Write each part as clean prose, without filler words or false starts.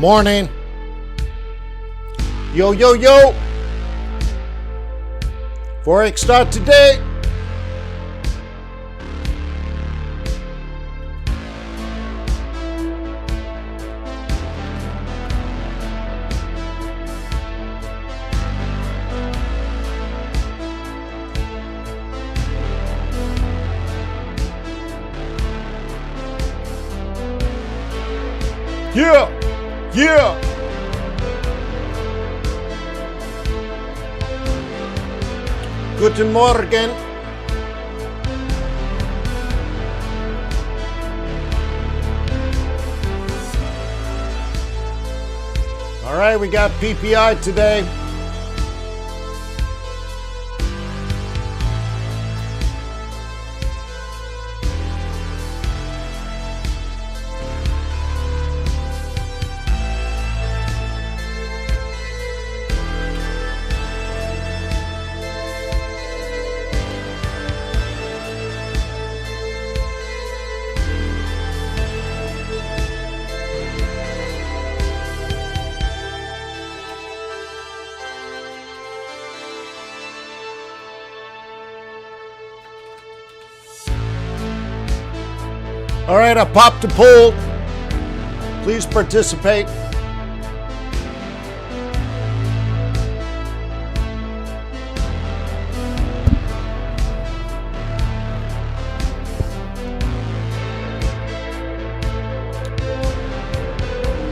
morning. Yo, yo, yo. Forex.Today. Yeah, yeah. Guten Morgen. All right, we got PPI today. All right, I popped a poll. Please participate.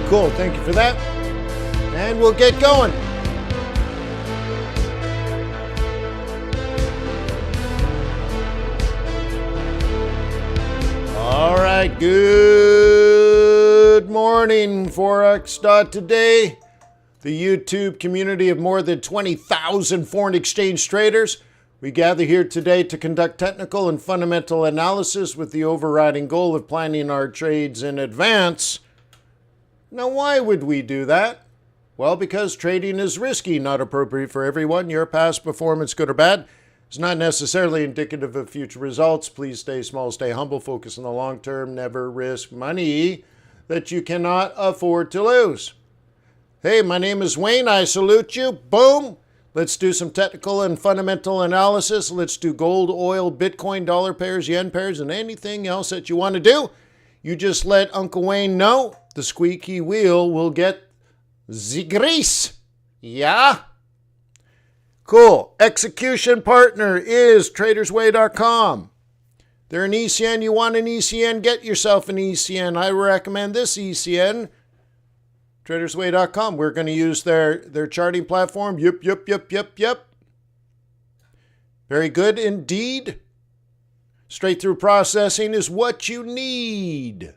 Cool, thank you for that. And we'll get going. All right, good morning, Forex.Today, the YouTube community of more than 20,000 foreign exchange traders. We gather here today to conduct technical and fundamental analysis with the overriding goal of planning our trades in advance. Now, why would we do that? Well, because trading is risky, not appropriate for everyone. Your past performance, good or bad, is not necessarily indicative of future results. Please stay small, stay humble, focus on the long term, never risk money that you cannot afford to lose. Hey, my name is Wayne. I salute you. Boom. Let's do some technical and fundamental analysis. Let's do gold, oil, Bitcoin, dollar pairs, yen pairs, and anything else that you want to do. You just let Uncle Wayne know. The squeaky wheel will get the grease. Yeah? Cool. Execution partner is tradersway.com. They're an ECN. You want an ECN? Get yourself an ECN. I recommend this ECN. Tradersway.com. We're going to use their charting platform. Yep. Very good indeed. Straight through processing is what you need.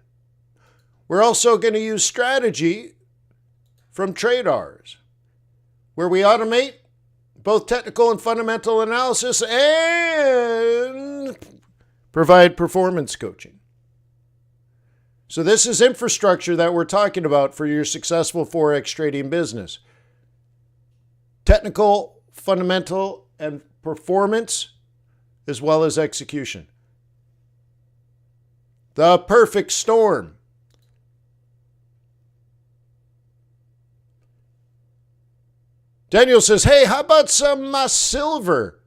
We're also going to use strategy from TRADARS, where we automate both technical and fundamental analysis and provide performance coaching. So this is infrastructure that we're talking about for your successful Forex trading business. Technical, fundamental, and performance, as well as execution. The perfect storm. Daniel says, hey, how about some silver?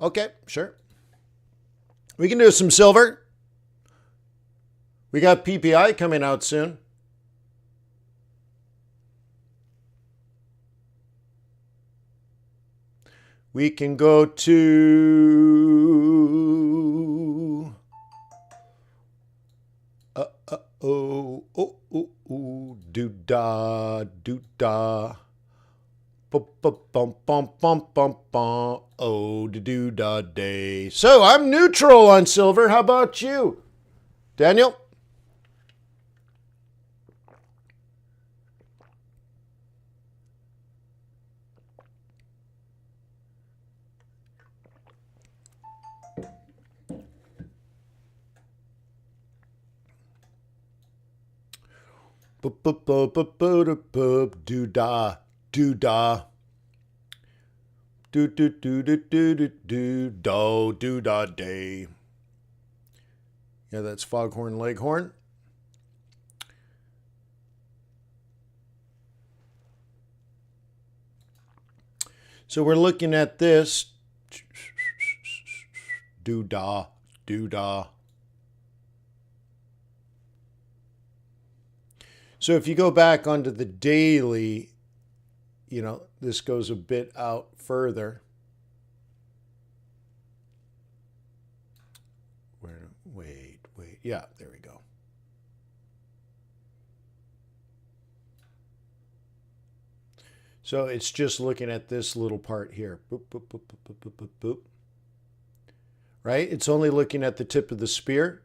Okay, sure. We can do some silver. We got PPI coming out soon. We can go to... do-da. Bum. Oh, do-da day. So I'm neutral on silver. How about you, Daniel? Do-da. Do-da day. Yeah, that's Foghorn Leghorn. So we're looking at this. Doo-dah, doo-dah. So if you go back onto the daily, you know, this goes a bit out further. Wait. Yeah, there we go. So it's just looking at this little part here. Boop, boop, boop, boop, boop, boop, boop. Right? It's only looking at the tip of the spear.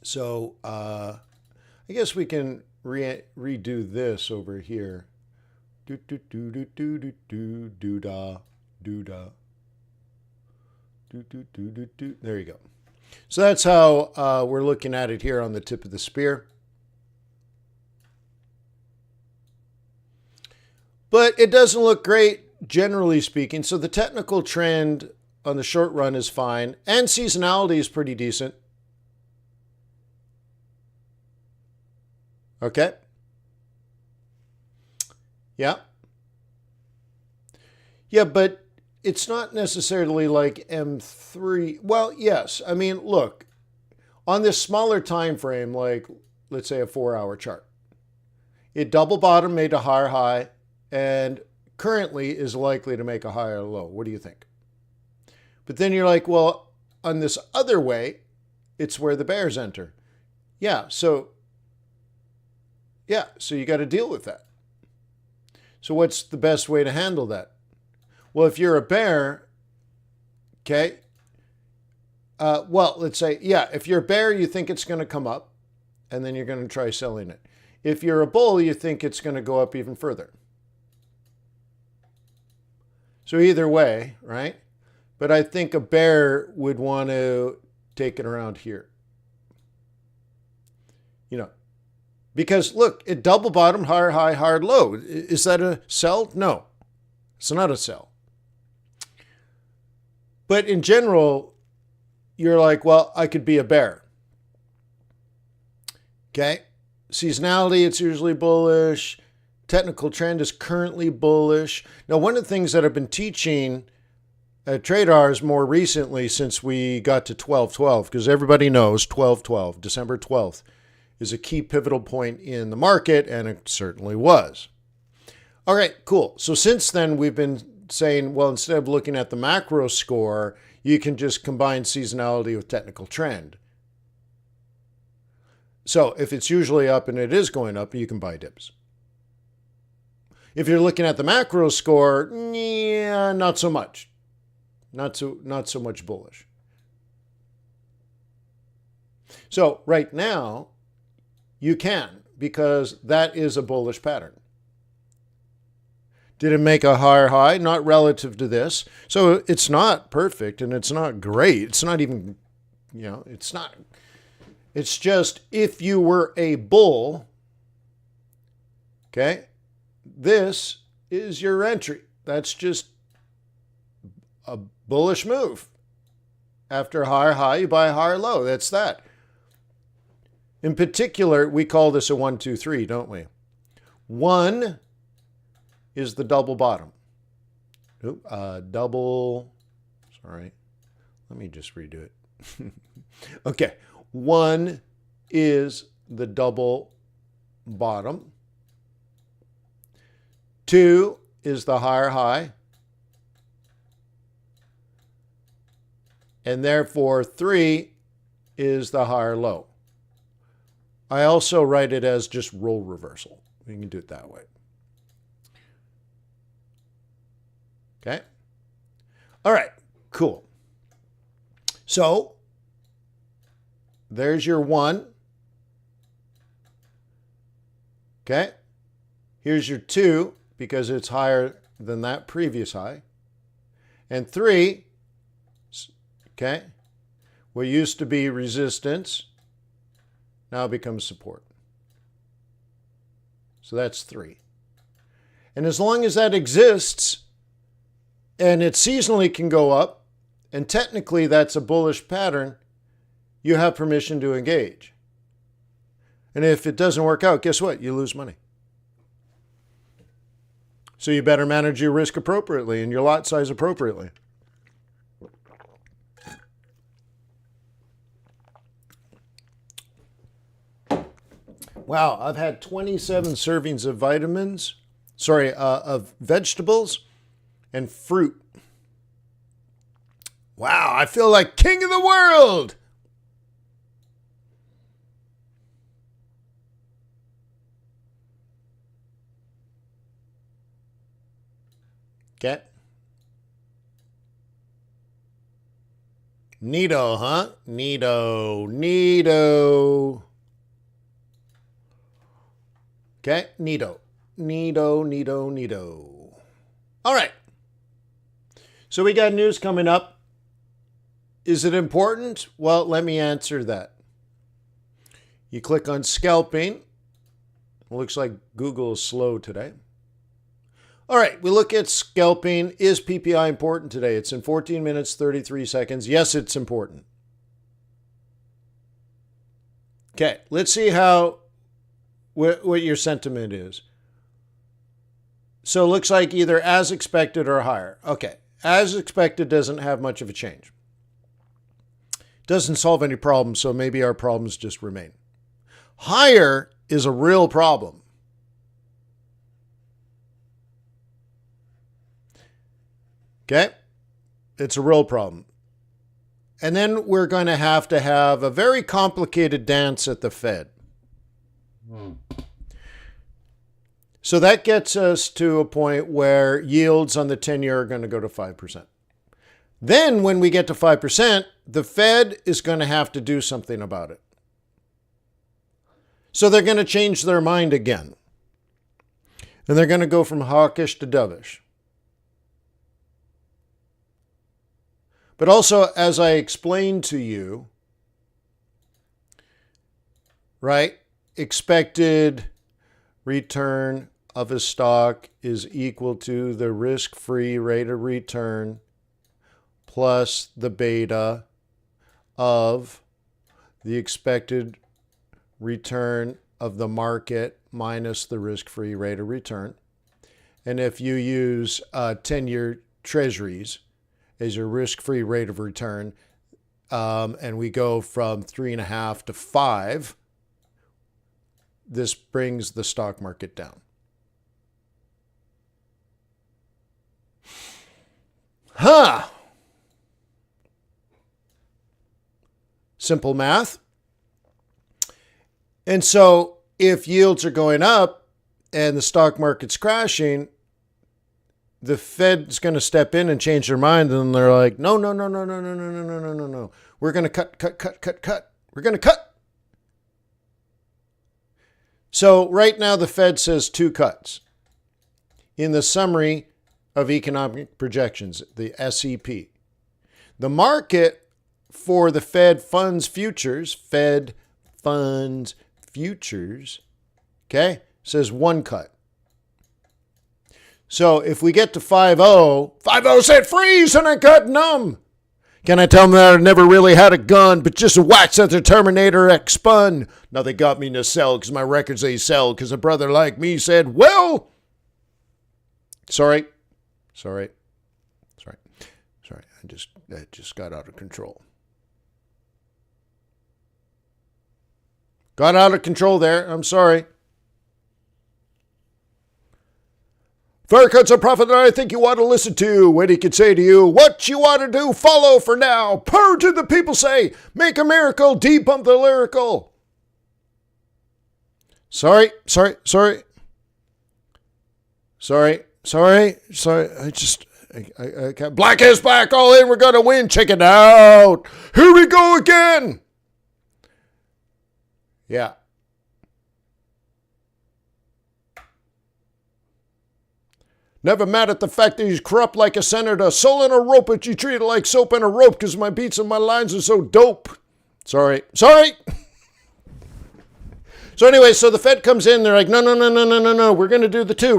So I guess we can redo this over here. Do do do do do do do do da do da do do do do do. There you go. So that's how we're looking at it here on the tip of the spear. But it doesn't look great, generally speaking. So the technical trend on the short run is fine, and seasonality is pretty decent. Okay. Yeah. Yeah, but it's not necessarily like M3. Well, yes. I mean, look, on this smaller time frame, like let's say a 4-hour chart, it double bottom, made a higher high, and currently is likely to make a higher low. What do you think? But then you're like, well, on this other way, it's where the bears enter. Yeah, so you got to deal with that. So what's the best way to handle that? Well, if you're a bear, okay, well, let's say, yeah, if you're a bear, you think it's going to come up, and then you're going to try selling it. If you're a bull, you think it's going to go up even further. So either way, right? But I think a bear would want to take it around here. You know, because look, it double bottom, higher high, hard low. Is that a sell? No, it's not a sell. But in general, you're like, well, I could be a bear. Okay. Seasonality, it's usually bullish. Technical trend is currently bullish. Now, one of the things that I've been teaching at TRADARS more recently since we got to 12/12, because everybody knows 12/12, December 12th, is a key pivotal point in the market, and it certainly was. All right, cool. So since then, we've been saying, well, instead of looking at the macro score, you can just combine seasonality with technical trend. So if it's usually up and it is going up, you can buy dips. If you're looking at the macro score, yeah, not so much. Not so much bullish. So right now, you can, because that is a bullish pattern. Did it make a higher high? Not relative to this. So it's not perfect and it's not great. It's not even, it's not. It's just if you were a bull, okay, this is your entry. That's just a bullish move. After a higher high, you buy a higher low. That's that. In particular, we call this a 1, 2, 3, don't we? 1 is the double bottom. Sorry. Let me just redo it. Okay. 1 is the double bottom. 2 is the higher high. And therefore, 3 is the higher low. I also write it as just role reversal. We can do it that way. Okay. All right, cool. So there's your 1. Okay. Here's your 2 because it's higher than that previous high. And 3, okay, what used to be resistance now becomes support. So that's 3. And as long as that exists, and it seasonally can go up, and technically that's a bullish pattern, you have permission to engage. And if it doesn't work out, guess what? You lose money. So you better manage your risk appropriately and your lot size appropriately. Wow, I've had 27 servings of of vegetables and fruit. Wow, I feel like king of the world. Okay. Neato, huh? Neato. Okay, neato. All right. So we got news coming up. Is it important? Well, let me answer that. You click on scalping. It looks like Google is slow today. All right, we look at scalping. Is PPI important today? It's in 14 minutes, 33 seconds. Yes, it's important. Okay, let's see what your sentiment is. So it looks like either as expected or higher. Okay, as expected doesn't have much of a change. Doesn't solve any problems, so maybe our problems just remain. Higher is a real problem. Okay, it's a real problem. And then we're going to have a very complicated dance at the Fed. So that gets us to a point where yields on the 10-year are going to go to 5%. Then when we get to 5%, the Fed is going to have to do something about it. So they're going to change their mind again. And they're going to go from hawkish to dovish. But also, as I explained to you, right, expected return of a stock is equal to the risk-free rate of return plus the beta of the expected return of the market minus the risk-free rate of return. And if you use 10-year treasuries as your risk-free rate of return, and we go from 3.5 to 5, this brings the stock market down. Huh. Simple math. And so if yields are going up and the stock market's crashing, the Fed's going to step in and change their mind, and they're like, no. We're going to cut. We're going to cut. So right now the Fed says 2 cuts. In the summary of economic projections, the SEP. The market for the Fed funds futures, okay, says 1 cut. So if we get to 5.0 said freeze and I got numb. Can I tell them that I never really had a gun, but just watched that the Terminator X spun? Now they got me to sell because my records they sell because a brother like me said, well, sorry. I just got out of control. Got out of control there. I'm sorry. Fair cuts of profit that I think you ought to listen to. When he could say to you, what you ought to do, follow for now. Purr to the people say, make a miracle, debump the lyrical. Sorry. I can't. Black is back, all in, we're going to win, chicken out. Here we go again. Yeah. Never mad at the fact that he's corrupt like a senator. Soul in a rope, but you treat it like soap in a rope because my beats and my lines are so dope. Sorry. So anyway, so the Fed comes in. They're like, no. We're going to do the 2.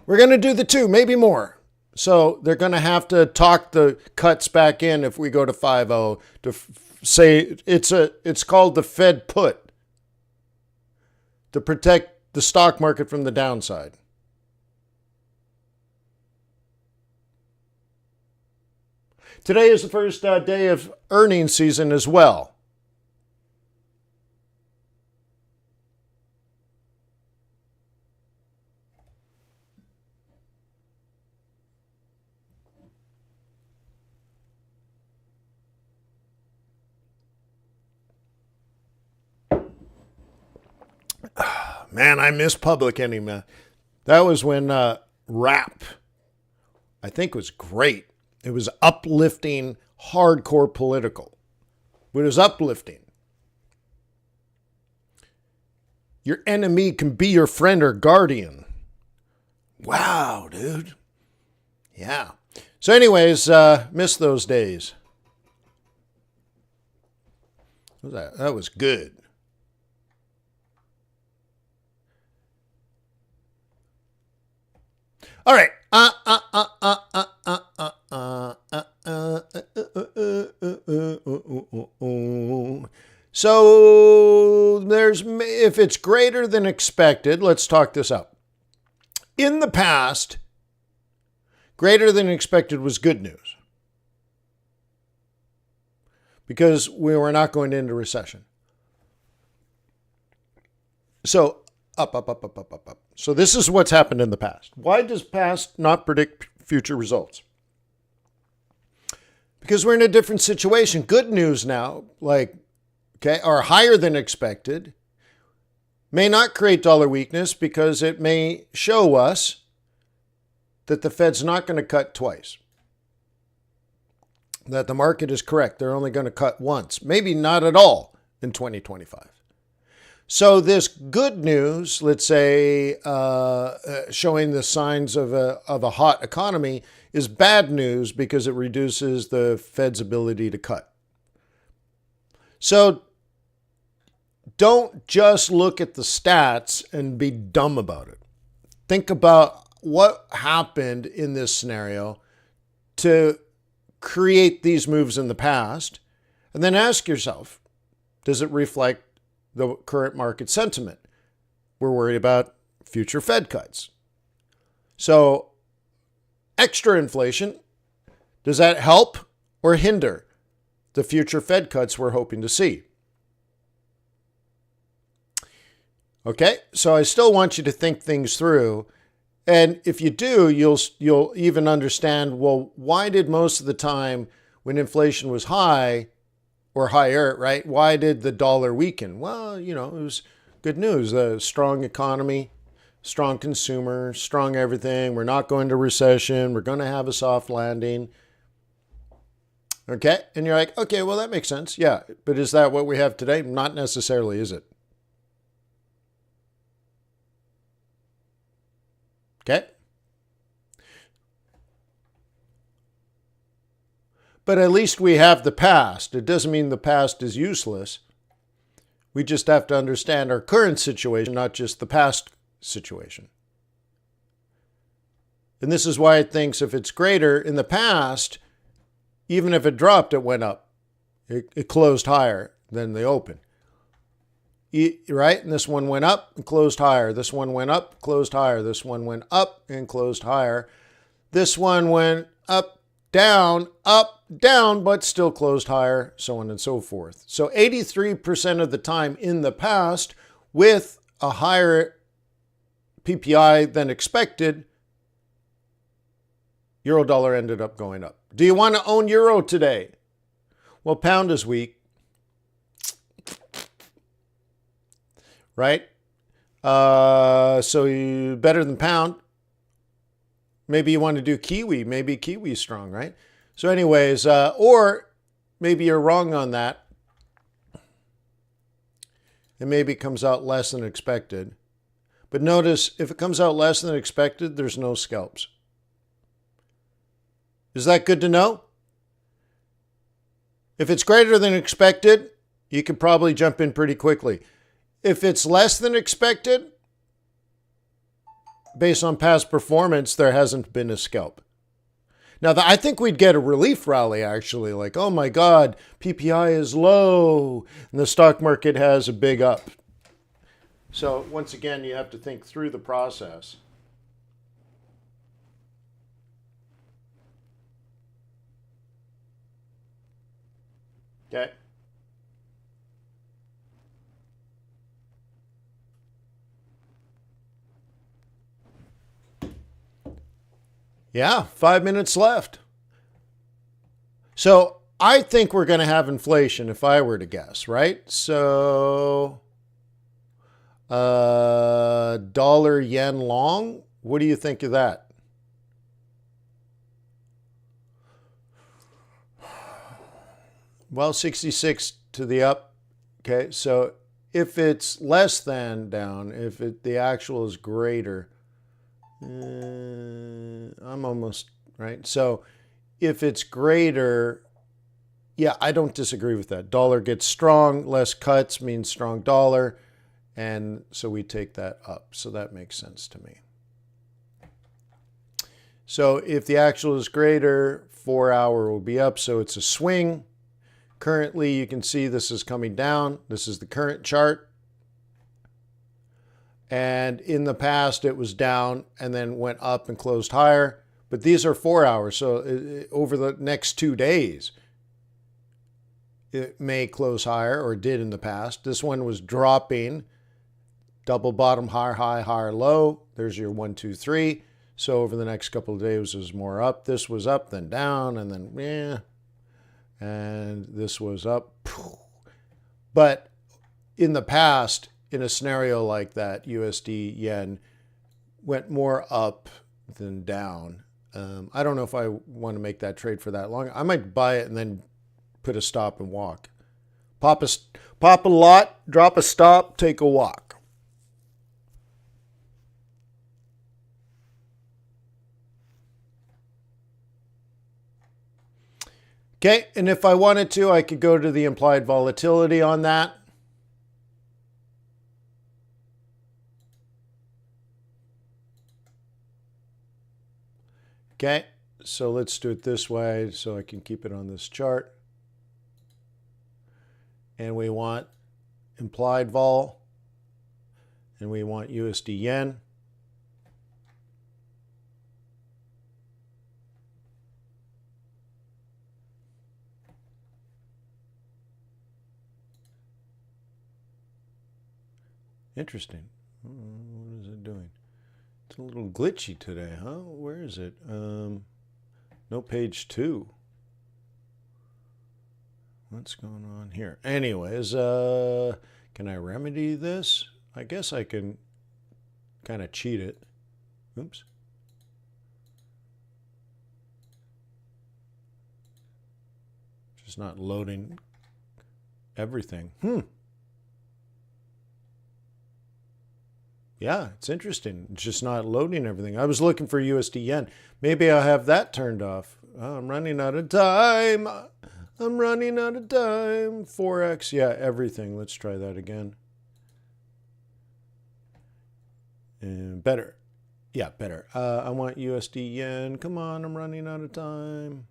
We're going to do the 2, maybe more. So they're going to have to talk the cuts back in if we go to 5.0 to say it's called the Fed put to protect the stock market from the downside. Today is the first day of earnings season as well. Man, I miss public enemy. That was when rap, I think, was great. It was uplifting, hardcore political. It was uplifting. Your enemy can be your friend or guardian. Wow, dude. Yeah. So anyways, miss those days. That was good. All right. So if it's greater than expected, let's talk this out. In the past, greater than expected was good news because we were not going into recession. So up. So this is what's happened in the past. Why does past not predict future results? Because we're in a different situation. Good news now, are higher than expected, may not create dollar weakness because it may show us that the Fed's not going to cut twice. That the market is correct. They're only going to cut once, maybe not at all in 2025. So this good news, let's say, showing the signs of a hot economy, is bad news because it reduces the Fed's ability to cut. So don't just look at the stats and be dumb about it. Think about what happened in this scenario to create these moves in the past, and then ask yourself, does it reflect the current market sentiment? We're worried about future Fed cuts. So extra inflation, does that help or hinder the future Fed cuts we're hoping to see? Okay, so I still want you to think things through. And if you do, you'll even understand, well, why did most of the time when inflation was high or higher, right? Why did the dollar weaken? Well, it was good news. A strong economy, strong consumer, strong everything. We're not going to recession. We're going to have a soft landing. Okay. And you're like, okay, well, that makes sense. Yeah. But is that what we have today? Not necessarily, is it? Okay. But at least we have the past. It doesn't mean the past is useless. We just have to understand our current situation, not just the past situation. And this is why it thinks if it's greater in the past, even if it dropped, it went up. It closed higher than the open. Right? And this one went up and closed higher. This one went up, closed higher. This one went up and closed higher. This one went up, down, but still closed higher, so on and so forth. So 83% of the time in the past, with a higher PPI than expected, euro dollar ended up going up. Do you want to own euro today? Well, pound is weak. Right? So you better than pound. Maybe you want to do Kiwi. Maybe Kiwi's strong, right? So anyways, or maybe you're wrong on that. And maybe it comes out less than expected. But notice, if it comes out less than expected, there's no scalps. Is that good to know? If it's greater than expected, you can probably jump in pretty quickly. If it's less than expected, based on past performance, there hasn't been a scalp. Now, I think we'd get a relief rally, actually, like, oh my God, PPI is low, and the stock market has a big up. So once again, you have to think through the process. Okay. Yeah, 5 minutes left. So I think we're going to have inflation if I were to guess, right? So dollar yen long, what do you think of that? Well, 66 to the up. Okay, so if it's less than down, if the actual is greater, I'm almost right. So if it's greater, yeah, I don't disagree with that. Dollar gets strong, less cuts means strong dollar. And so we take that up. So that makes sense to me. So if the actual is greater, 4 hour will be up. So it's a swing. Currently, you can see this is coming down. This is the current chart. And in the past, it was down and then went up and closed higher. But these are 4 hours. So over the next 2 days, it may close higher, or did in the past. This one was dropping. Double bottom, higher high, higher low. There's your 1, 2, 3. So over the next couple of days, it was more up. This was up, then down, and then, yeah. And this was up. But in the past, in a scenario like that, USD yen went more up than down. I don't know if I want to make that trade for that long. I might buy it and then put a stop and walk. Pop a lot, drop a stop, take a walk. Okay, and if I wanted to, I could go to the implied volatility on that. Okay, so let's do it this way so I can keep it on this chart. And we want implied vol, and we want USD yen. Interesting. What is it doing? It's a little glitchy today, huh? Where is it? No, page 2. What's going on here? Anyways, can I remedy this? I guess I can kind of cheat it. Oops. Just not loading everything. Yeah, it's interesting. It's just not loading everything. I was looking for USD yen. Maybe I'll have that turned off. Oh, I'm running out of time. I'm running out of time. Forex, yeah, everything. Let's try that again. And better. Yeah, better. I want USD yen. Come on, I'm running out of time.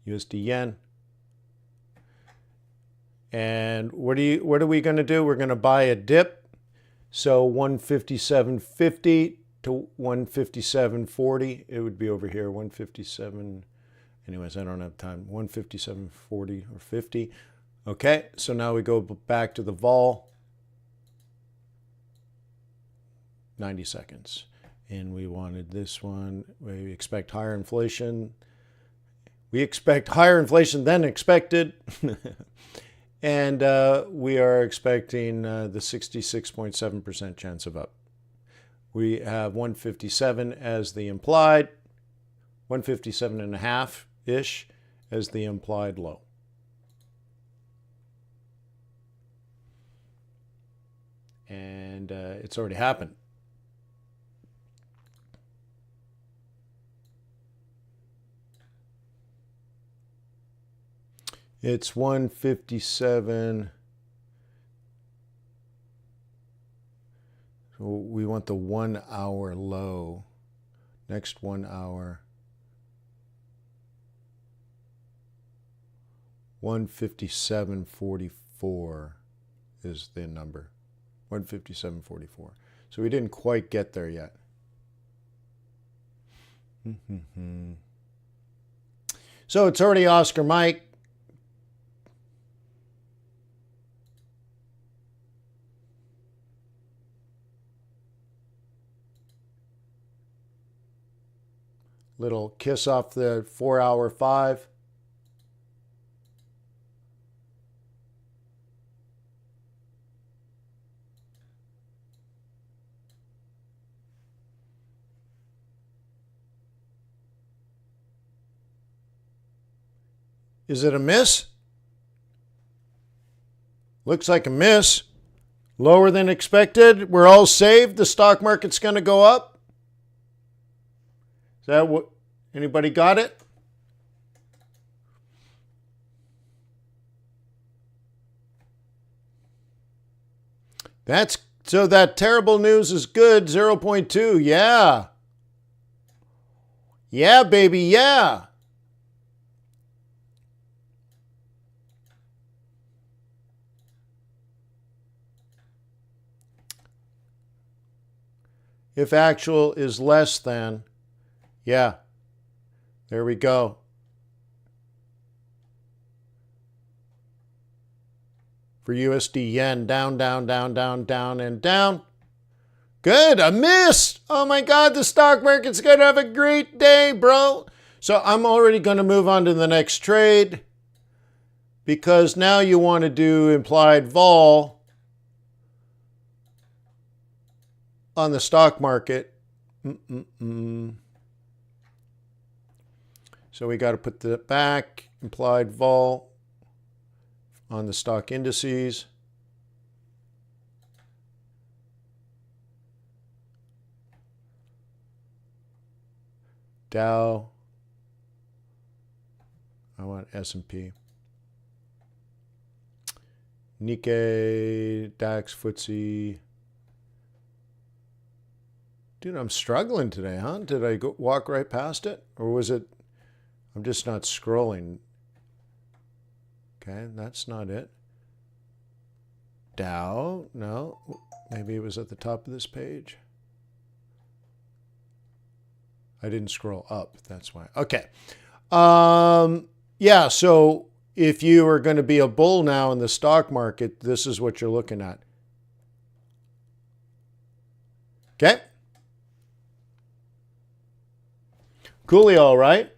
USD yen. And what are we going to do? We're going to buy a dip. So 157.50 to 157.40. It would be over here, 157. Anyways, I don't have time. 157.40 or 50. Okay, so now we go back to the vol. 90 seconds. And we wanted this one. We expect higher inflation. We expect higher inflation than expected. And we are expecting the 66.7% chance of up. We have 157 as the implied, 157.5-ish as the implied low. And it's already happened. It's 157. we want the 1 hour low. Next 1 hour. 157.44 is the number. 157.44. So we didn't quite get there yet. So it's already Oscar Mike. Little kiss off the 4 hour 5. Is it a miss? Looks like a miss. Lower than expected. We're all saved. The stock market's going to go up. Is that what? Anybody got it? So that terrible news is good. 0.2. Yeah. Yeah, baby. Yeah. If actual is less than, yeah, there we go. For USD yen, down, down, down, down, down, and down. Good, I missed. Oh my God, the stock market's going to have a great day, bro. So I'm already going to move on to the next trade because now you want to do implied vol on the stock market. So we got to put that back, implied vol on the stock indices. Dow. I want S&P. Nikkei, DAX, FTSE. Dude, I'm struggling today, huh? Did I walk right past it? Or was it, I'm just not scrolling. Okay, that's not it. Dow, no. Maybe it was at the top of this page. I didn't scroll up, that's why. Okay. Yeah, so if you are going to be a bull now in the stock market, this is what you're looking at. Okay. Coolio, right?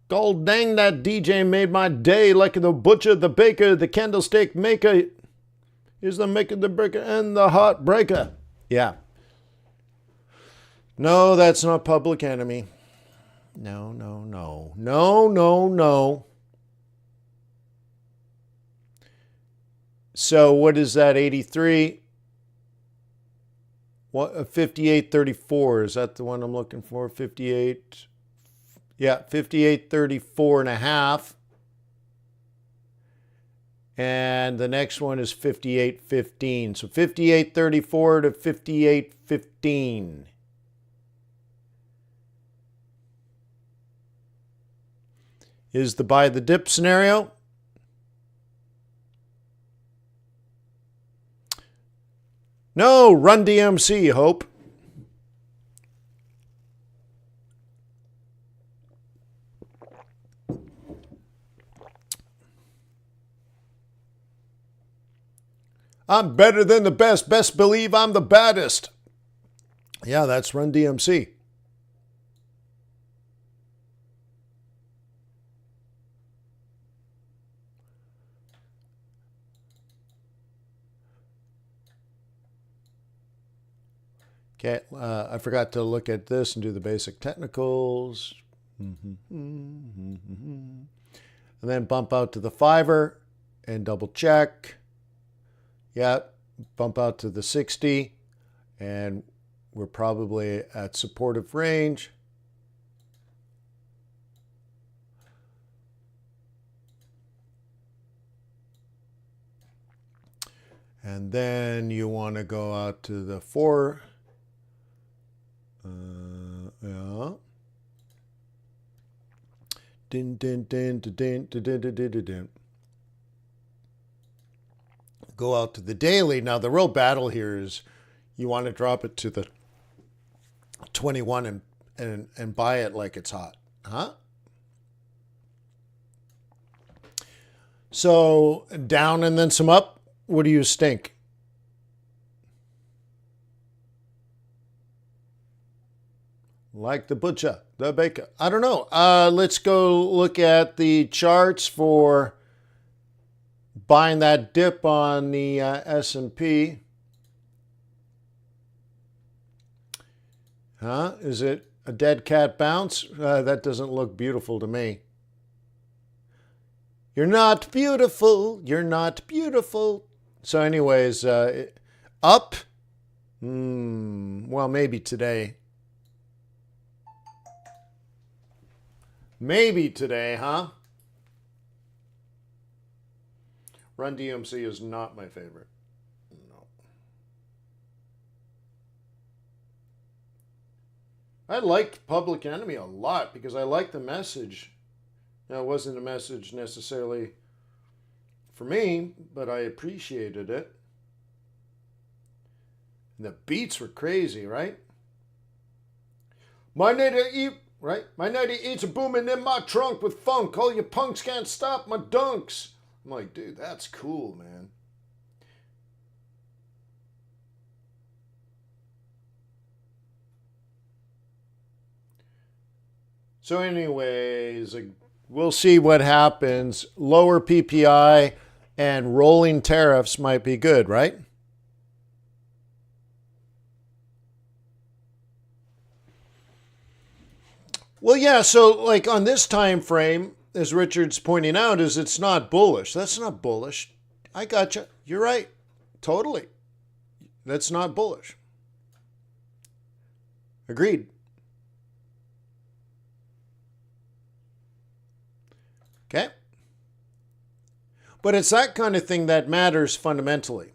God dang, that DJ made my day like the butcher, the baker, the candlestick maker is the maker, the breaker, and the heartbreaker. Yeah. No, that's not Public Enemy. No, no, no. No, no, no. So what is that, 83? What, 58.34. Is that the one I'm looking for? 58. Yeah, 58.34 and a half. And the next one is 58.15. So 58.34 to 58.15. Is the buy the dip scenario. No, Run DMC, Hope. I'm better than the best. Best believe I'm the baddest. Yeah, that's Run DMC. Okay, I forgot to look at this and do the basic technicals. And then bump out to the 5-er and double check. Yeah, bump out to the 60. And we're probably at supportive range. And then you want to go out to the 4. Yeah. Din, din, din, din, din, din, din, din, din, din. Go out to the daily. Now, the real battle here is you want to drop it to the 21 and buy it like it's hot. Huh? So down and then some up. What do you think? Like the butcher, the baker. I don't know. Let's go look at the charts for buying that dip on the S&P. Huh? Is it a dead cat bounce? That doesn't look beautiful to me. You're not beautiful. You're not beautiful. So anyways, up? Well, maybe today. Maybe today, huh? Run DMC is not my favorite. No. I liked Public Enemy a lot because I liked the message. Now, it wasn't a message necessarily for me, but I appreciated it. And the beats were crazy, right? My native right? My 98's are booming in my trunk with funk. All you punks can't stop my dunks. I'm like, dude, that's cool, man. So anyways, we'll see what happens. Lower PPI and rolling tariffs might be good, right? Well, yeah, so like on this time frame, as Richard's pointing out, is it's not bullish. That's not bullish. I gotcha. You're right. Totally. That's not bullish. Agreed. Okay? But it's that kind of thing that matters fundamentally.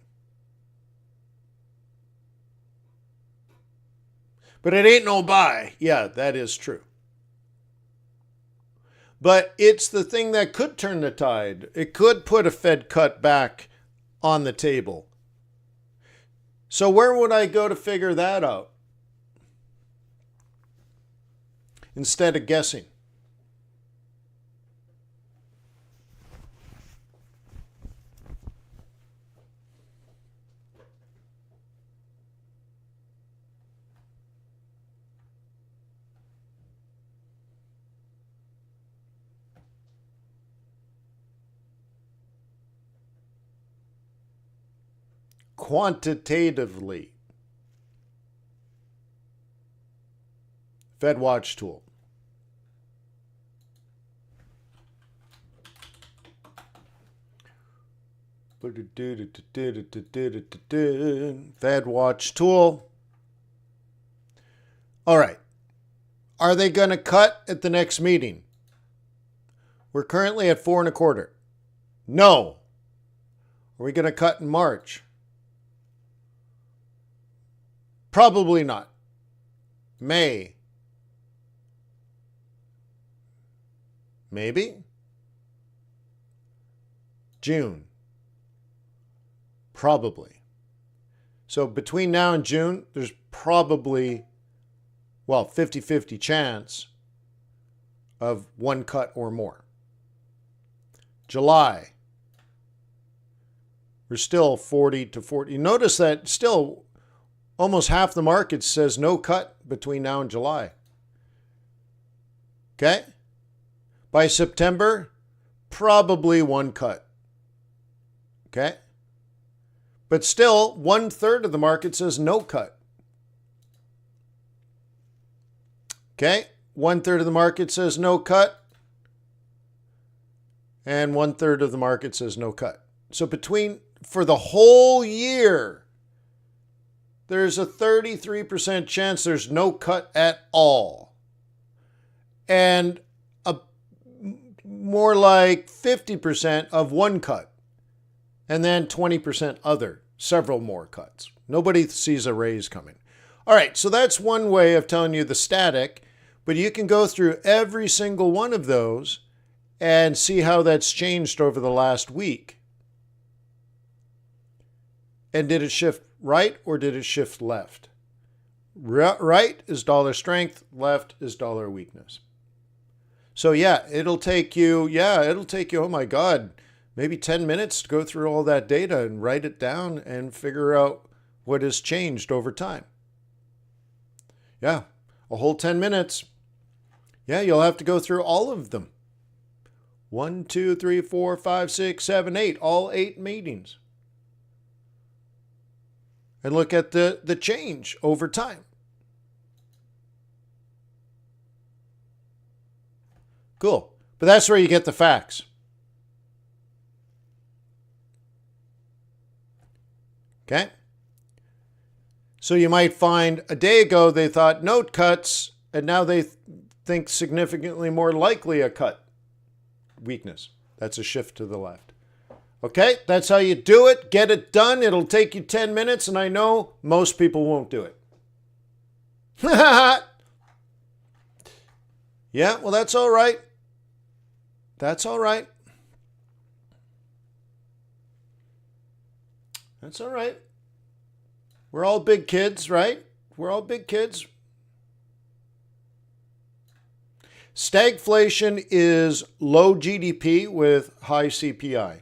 But it ain't no buy. Yeah, that is true. But it's the thing that could turn the tide. It could put a Fed cut back on the table. So where would I go to figure that out? Instead of guessing. Quantitatively. Fed Watch tool. Fed Watch tool. All right. Are they going to cut at the next meeting? We're currently at 4.25. No. Are we going to cut in March? Probably not. May. Maybe. June. Probably. So between now and June, there's probably, well, 50-50 chance of one cut or more. July. We're still 40 to 40. Notice that still almost half the market says no cut between now and July. Okay? By September, probably one cut. Okay? But still, 1/3 of the market says no cut. Okay? 1/3 of the market says no cut. And 1/3 of the market says no cut. So for the whole year, there's a 33% chance there's no cut at all. And more like 50% of one cut. And then 20% other. several more cuts. Nobody sees a raise coming. All right, so that's one way of telling you the static, but you can go through every single one of those and see how that's changed over the last week. And did it shift right or did it shift left? Right is dollar strength, left is dollar weakness. So yeah, it'll take you, oh my God, maybe 10 minutes to go through all that data and write it down and figure out what has changed over time. Yeah, a whole 10 minutes. Yeah, you'll have to go through all of them. 1, 2, 3, 4, 5, 6, 7, 8, all 8 meetings. And look at the change over time. Cool. But that's where you get the facts. Okay? So you might find a day ago they thought note cuts, and now they think significantly more likely a cut. Weakness. That's a shift to the left. Okay, that's how you do it. Get it done. It'll take you 10 minutes, and I know most people won't do it. Yeah, well, that's all right. That's all right. That's all right. We're all big kids, right? We're all big kids. Stagflation is low GDP with high CPI.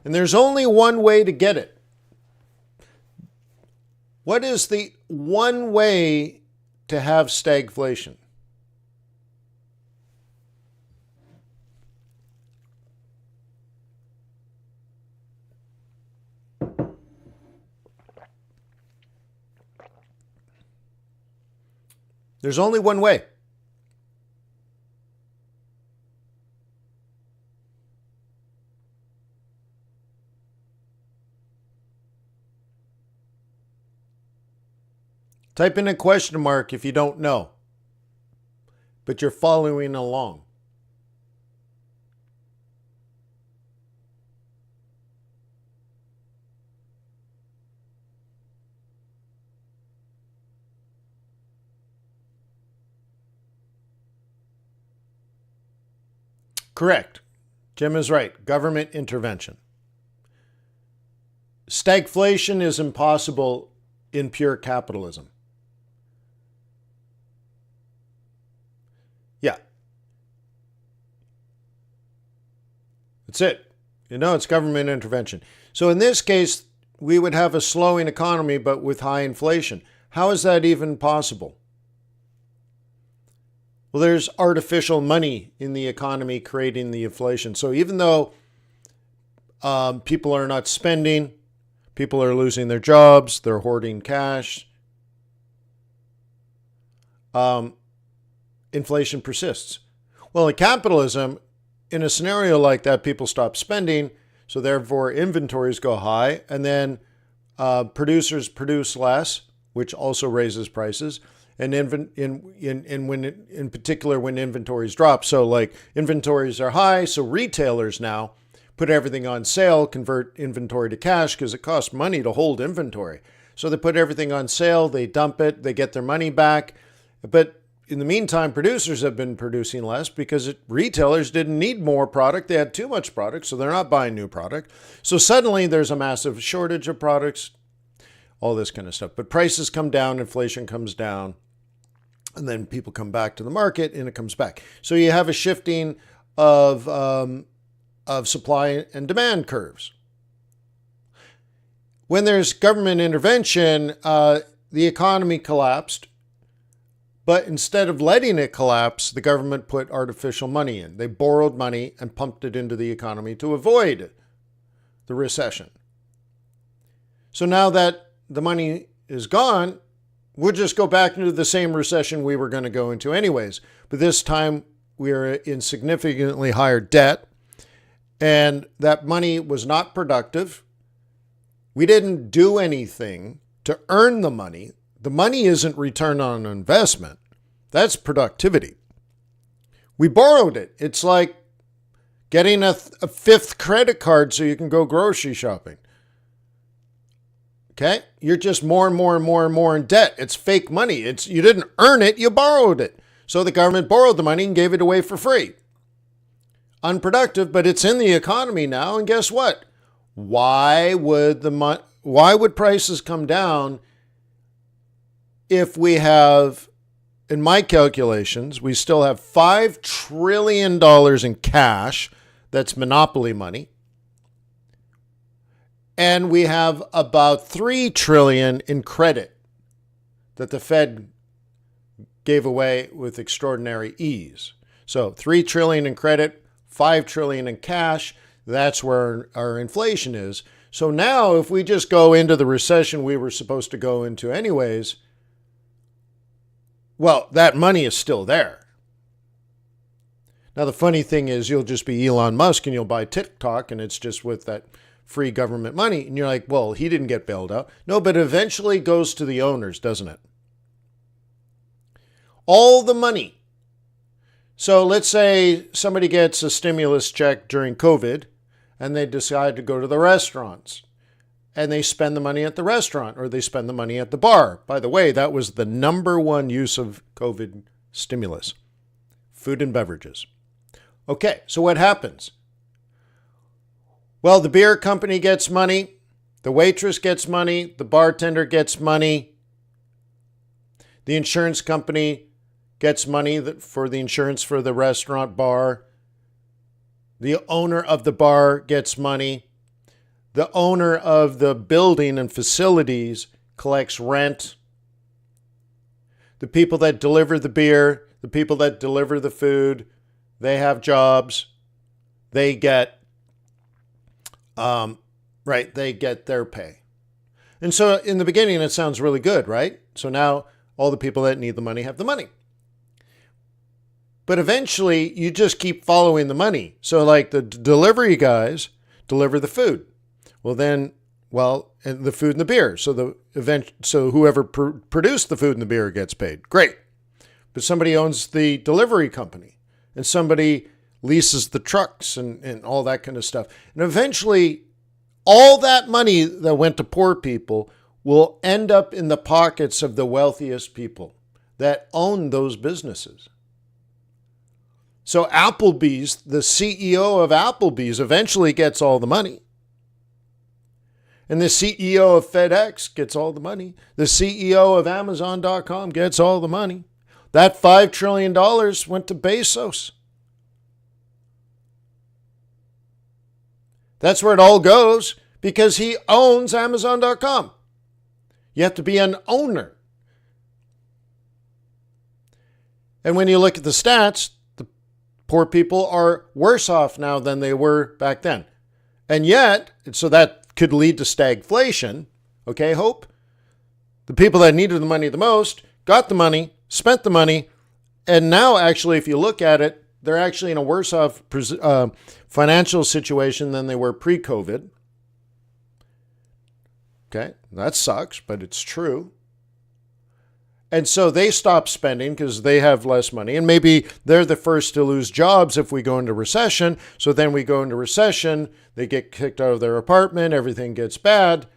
And there's only one way to get it. What is the one way to have stagflation? There's only one way. Type in a question mark if you don't know, but you're following along. Correct. Jim is right. Government intervention. Stagflation is impossible in pure capitalism. Yeah. That's it. It's government intervention. So in this case, we would have a slowing economy, but with high inflation. How is that even possible? Well, there's artificial money in the economy creating the inflation. So even though people are not spending, people are losing their jobs, they're hoarding cash, inflation persists. Well, in capitalism, in a scenario like that, people stop spending, so therefore inventories go high, and then producers produce less, which also raises prices. And in particular, when inventories drop. So like inventories are high, so retailers now put everything on sale, convert inventory to cash because it costs money to hold inventory. So they put everything on sale, they dump it, they get their money back. But in the meantime, producers have been producing less because retailers didn't need more product. They had too much product, so they're not buying new product. So suddenly there's a massive shortage of products, all this kind of stuff. But prices come down, inflation comes down. And then people come back to the market and it comes back. So you have a shifting of supply and demand curves. When there's government intervention, the economy collapsed. But instead of letting it collapse, the government put artificial money in. They borrowed money and pumped it into the economy to avoid the recession. So now that the money is gone, we'll just go back into the same recession we were going to go into anyways. But this time we are in significantly higher debt, and that money was not productive. We didn't do anything to earn the money. The money isn't return on investment. That's productivity. We borrowed it. It's like getting a fifth credit card so you can go grocery shopping. Okay? You're just more and more and more and more in debt. It's fake money. You didn't earn it, you borrowed it. So the government borrowed the money and gave it away for free. Unproductive, but it's in the economy now. And guess what? Why would prices come down if we have, in my calculations, we still have $5 trillion in cash that's monopoly money, and we have about $3 trillion in credit that the Fed gave away with extraordinary ease. So $3 trillion in credit, $5 trillion in cash. That's where our inflation is. So now if we just go into the recession we were supposed to go into anyways, well, that money is still there. Now, the funny thing is you'll just be Elon Musk and you'll buy TikTok and it's just with that free government money. And you're like, well, he didn't get bailed out. No, but it eventually goes to the owners, doesn't it? All the money. So let's say somebody gets a stimulus check during COVID and they decide to go to the restaurants and they spend the money at the restaurant or they spend the money at the bar. By the way, that was the number one use of COVID stimulus, food and beverages. Okay, so what happens? Well, the beer company gets money, the waitress gets money, the bartender gets money, the insurance company gets money for the insurance for the restaurant bar, the owner of the bar gets money, the owner of the building and facilities collects rent, the people that deliver the beer, the people that deliver the food, they have jobs, they get they get their pay. And so in the beginning, it sounds really good, right? So now all the people that need the money have the money. But eventually, you just keep following the money. So like the delivery guys deliver the food. And the food and the beer. So whoever produced the food and the beer gets paid. Great. But somebody owns the delivery company and somebody leases the trucks and all that kind of stuff. And eventually, all that money that went to poor people will end up in the pockets of the wealthiest people that own those businesses. So Applebee's, the CEO of Applebee's eventually gets all the money. And the CEO of FedEx gets all the money. The CEO of Amazon.com gets all the money. That $5 trillion went to Bezos. That's where it all goes because he owns Amazon.com. You have to be an owner. And when you look at the stats, the poor people are worse off now than they were back then. And yet, so that could lead to stagflation. Okay, Hope? The people that needed the money the most got the money, spent the money, and now actually, if you look at it, they're actually in a worse off financial situation than they were pre-COVID. Okay, that sucks, but it's true. And so they stop spending because they have less money. And maybe they're the first to lose jobs if we go into recession. So then we go into recession, they get kicked out of their apartment, everything gets bad.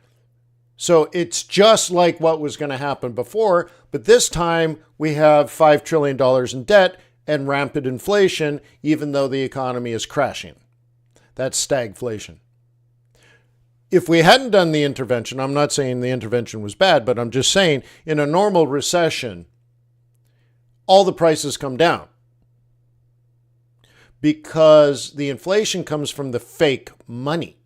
So it's just like what was going to happen before. But this time we have $5 trillion in debt and rampant inflation, even though the economy is crashing. That's stagflation. If we hadn't done the intervention, I'm not saying the intervention was bad, but I'm just saying in a normal recession, all the prices come down because the inflation comes from the fake money.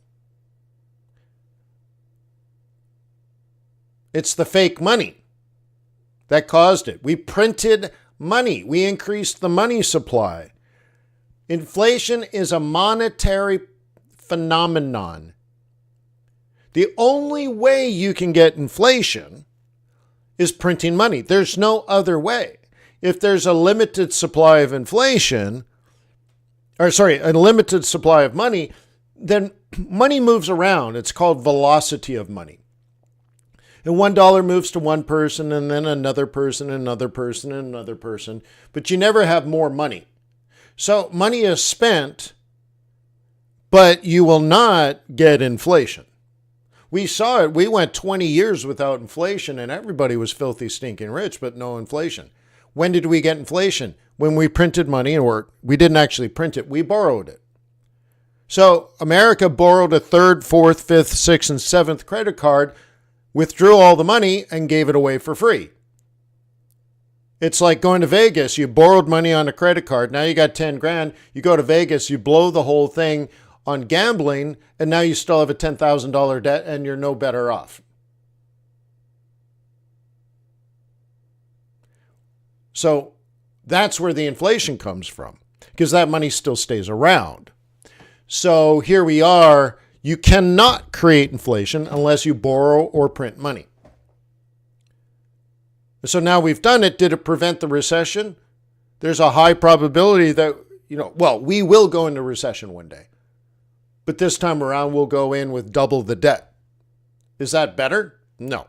It's the fake money that caused it. We printed money. We increased the money supply. Inflation is a monetary phenomenon. The only way you can get inflation is printing money. There's no other way. If there's a limited supply of a limited supply of money, then money moves around. It's called velocity of money. And $1 moves to one person and then another person, another person, and another person. But you never have more money. So money is spent, but you will not get inflation. We saw it. We went 20 years without inflation and everybody was filthy, stinking rich, but no inflation. When did we get inflation? When we printed money, or we didn't actually print it, we borrowed it. So America borrowed a third, fourth, fifth, sixth, and seventh credit card, withdrew all the money, and gave it away for free. It's like going to Vegas. You borrowed money on a credit card. Now you got 10 grand. You go to Vegas, you blow the whole thing on gambling, and now you still have a $10,000 debt and you're no better off. So that's where the inflation comes from, because that money still stays around. So here we are. You cannot create inflation unless you borrow or print money. So now we've done it. Did it prevent the recession? There's a high probability that, we will go into recession one day. But this time around, we'll go in with double the debt. Is that better? No.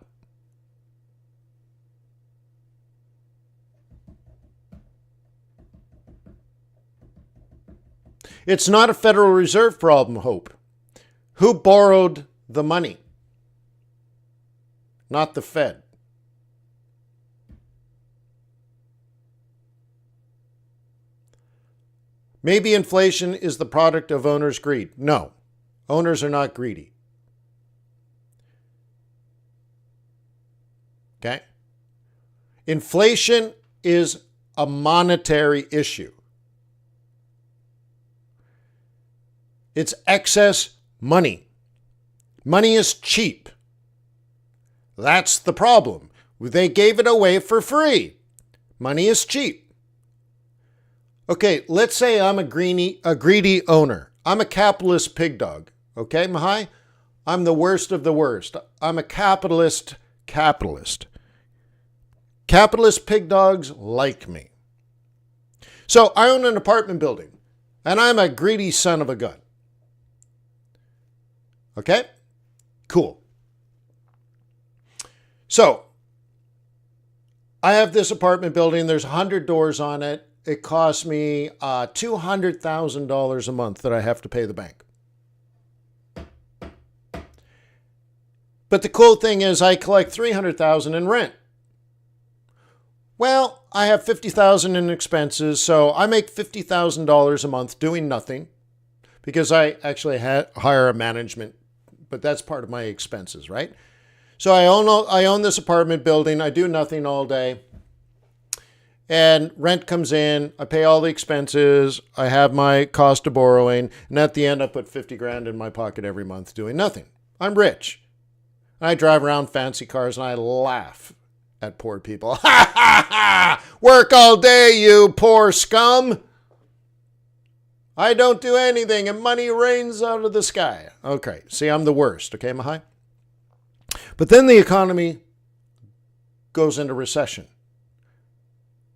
It's not a Federal Reserve problem, Hope. Who borrowed the money? Not the Fed. Maybe inflation is the product of owners' greed. No, owners are not greedy. Okay? Inflation is a monetary issue. It's excess money. Money is cheap. That's the problem. They gave it away for free. Money is cheap. Okay, let's say I'm a greedy owner. I'm a capitalist pig dog. Okay, Mahai? I'm the worst of the worst. I'm a capitalist. Capitalist pig dogs like me. So I own an apartment building, and I'm a greedy son of a gun. Okay? Cool. So I have this apartment building. There's 100 doors on it. It costs me $200,000 a month that I have to pay the bank. But the cool thing is I collect $300,000 in rent. Well, I have $50,000 in expenses, so I make $50,000 a month doing nothing, because I actually hire a management, but that's part of my expenses, right? So I own this apartment building. I do nothing all day. And rent comes in, I pay all the expenses, I have my cost of borrowing, and at the end I put 50 grand in my pocket every month doing nothing. I'm rich. I drive around fancy cars and I laugh at poor people. Ha ha ha! Work all day, you poor scum! I don't do anything and money rains out of the sky. Okay, see, I'm the worst, okay, Mahai? But then the economy goes into recession.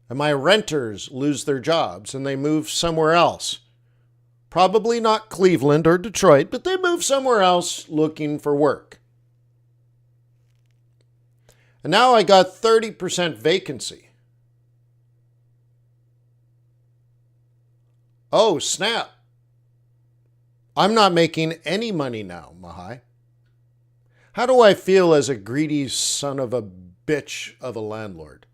And my renters lose their jobs and they move somewhere else. Probably not Cleveland or Detroit, but they move somewhere else looking for work. And now I got 30% vacancy. Oh, snap. I'm not making any money now, Mahai. How do I feel as a greedy son of a bitch of a landlord?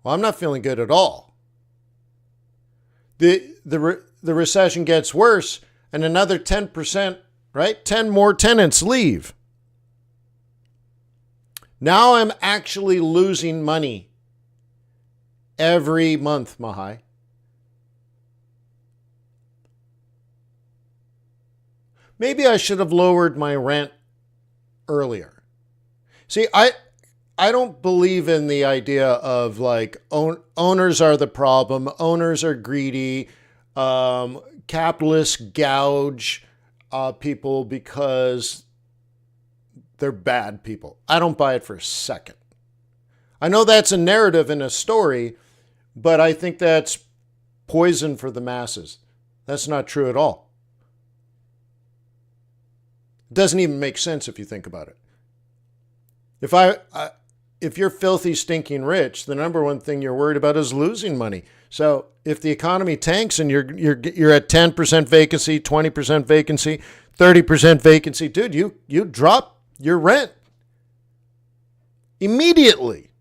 Well, I'm not feeling good at all. The recession gets worse and another 10%, right? 10 more tenants leave. Now I'm actually losing money every month, Mahai. Maybe I should have lowered my rent earlier. See, I don't believe in the idea of like owners are the problem. Owners are greedy. Capitalists gouge people because they're bad people. I don't buy it for a second. I know that's a narrative in a story, but I think that's poison for the masses. That's not true at all. It doesn't even make sense if you think about it. If you're filthy, stinking rich, the number one thing you're worried about is losing money. So if the economy tanks and you're at 10% vacancy, 20% vacancy, 30% vacancy, dude, you drop your rent immediately.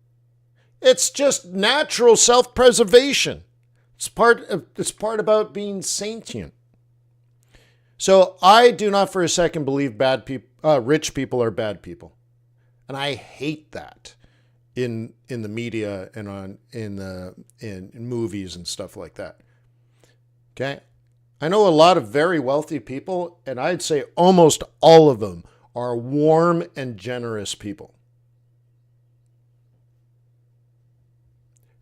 It's just natural self-preservation. It's part about being sentient. So I do not for a second believe rich people are bad people, and I hate that in the media and in movies and stuff like that. Okay, I know a lot of very wealthy people, and I'd say almost all of them are warm and generous people.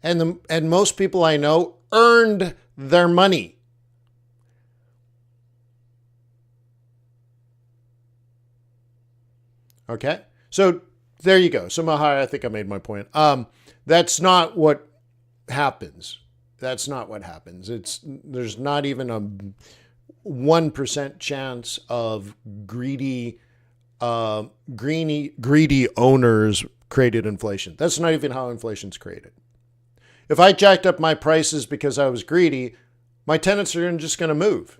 And most people I know earned their money. Okay? So there you go. So Mahai, I think I made my point. That's not what happens. That's not what happens. There's not even a 1% chance of greedy owners created inflation. That's not even how inflation's created. If I jacked up my prices because I was greedy, my tenants are just going to move.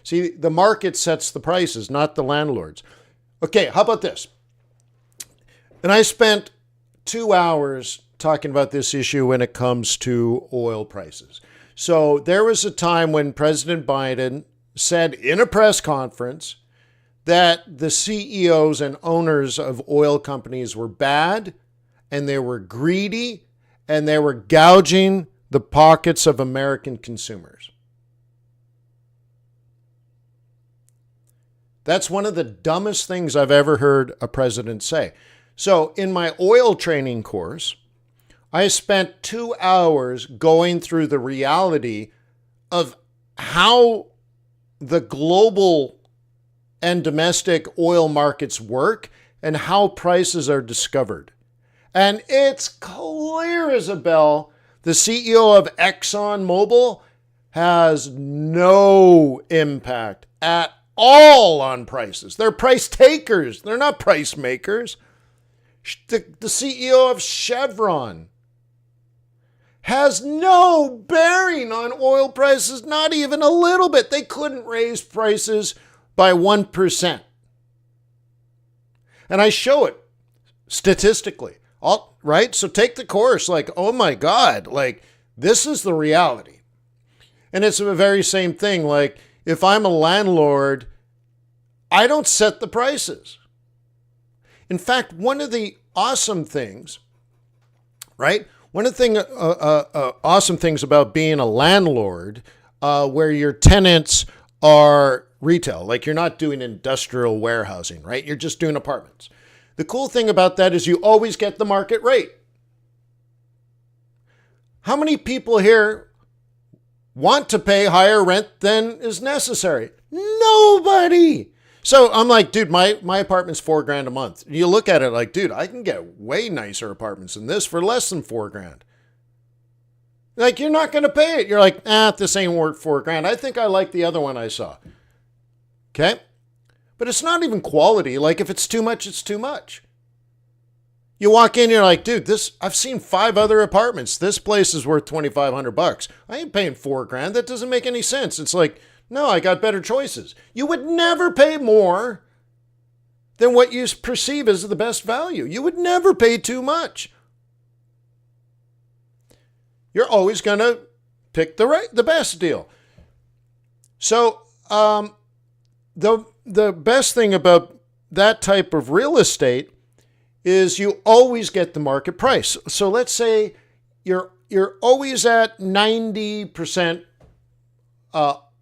See, the market sets the prices, not the landlords. Okay, how about this? And I spent 2 hours talking about this issue when it comes to oil prices. So there was a time when President Biden said in a press conference that the CEOs and owners of oil companies were bad and they were greedy and they were gouging the pockets of American consumers. That's one of the dumbest things I've ever heard a president say. So in my oil training course, I spent 2 hours going through the reality of how the global and domestic oil markets work and how prices are discovered. And it's clear as a bell, the CEO of ExxonMobil has no impact at all on prices. They're price takers. They're not price makers. The CEO of Chevron has no bearing on oil prices, not even a little bit. They couldn't raise prices by 1%. And I show it statistically. Right? So take the course, like, oh my God, like this is the reality. And it's the very same thing. Like if I'm a landlord, I don't set the prices. In fact, one of the awesome things, right? One of the awesome things about being a landlord, where your tenants are retail, like you're not doing industrial warehousing, right? You're just doing apartments. The cool thing about that is you always get the market rate. How many people here want to pay higher rent than is necessary? Nobody. So I'm like, dude, my apartment's $4,000 a month. You look at it like, dude, I can get way nicer apartments than this for less than $4,000. Like, you're not going to pay it. You're like, this ain't worth $4,000. I think I like the other one I saw. Okay. But it's not even quality. Like if it's too much, it's too much. You walk in, you're like, dude, I've seen 5 other apartments. This place is worth $2,500. I ain't paying $4,000. That doesn't make any sense. It's like, no, I got better choices. You would never pay more than what you perceive as the best value. You would never pay too much. You're always going to pick the best deal. So, the best thing about that type of real estate is you always get the market price. So let's say you're always at 90%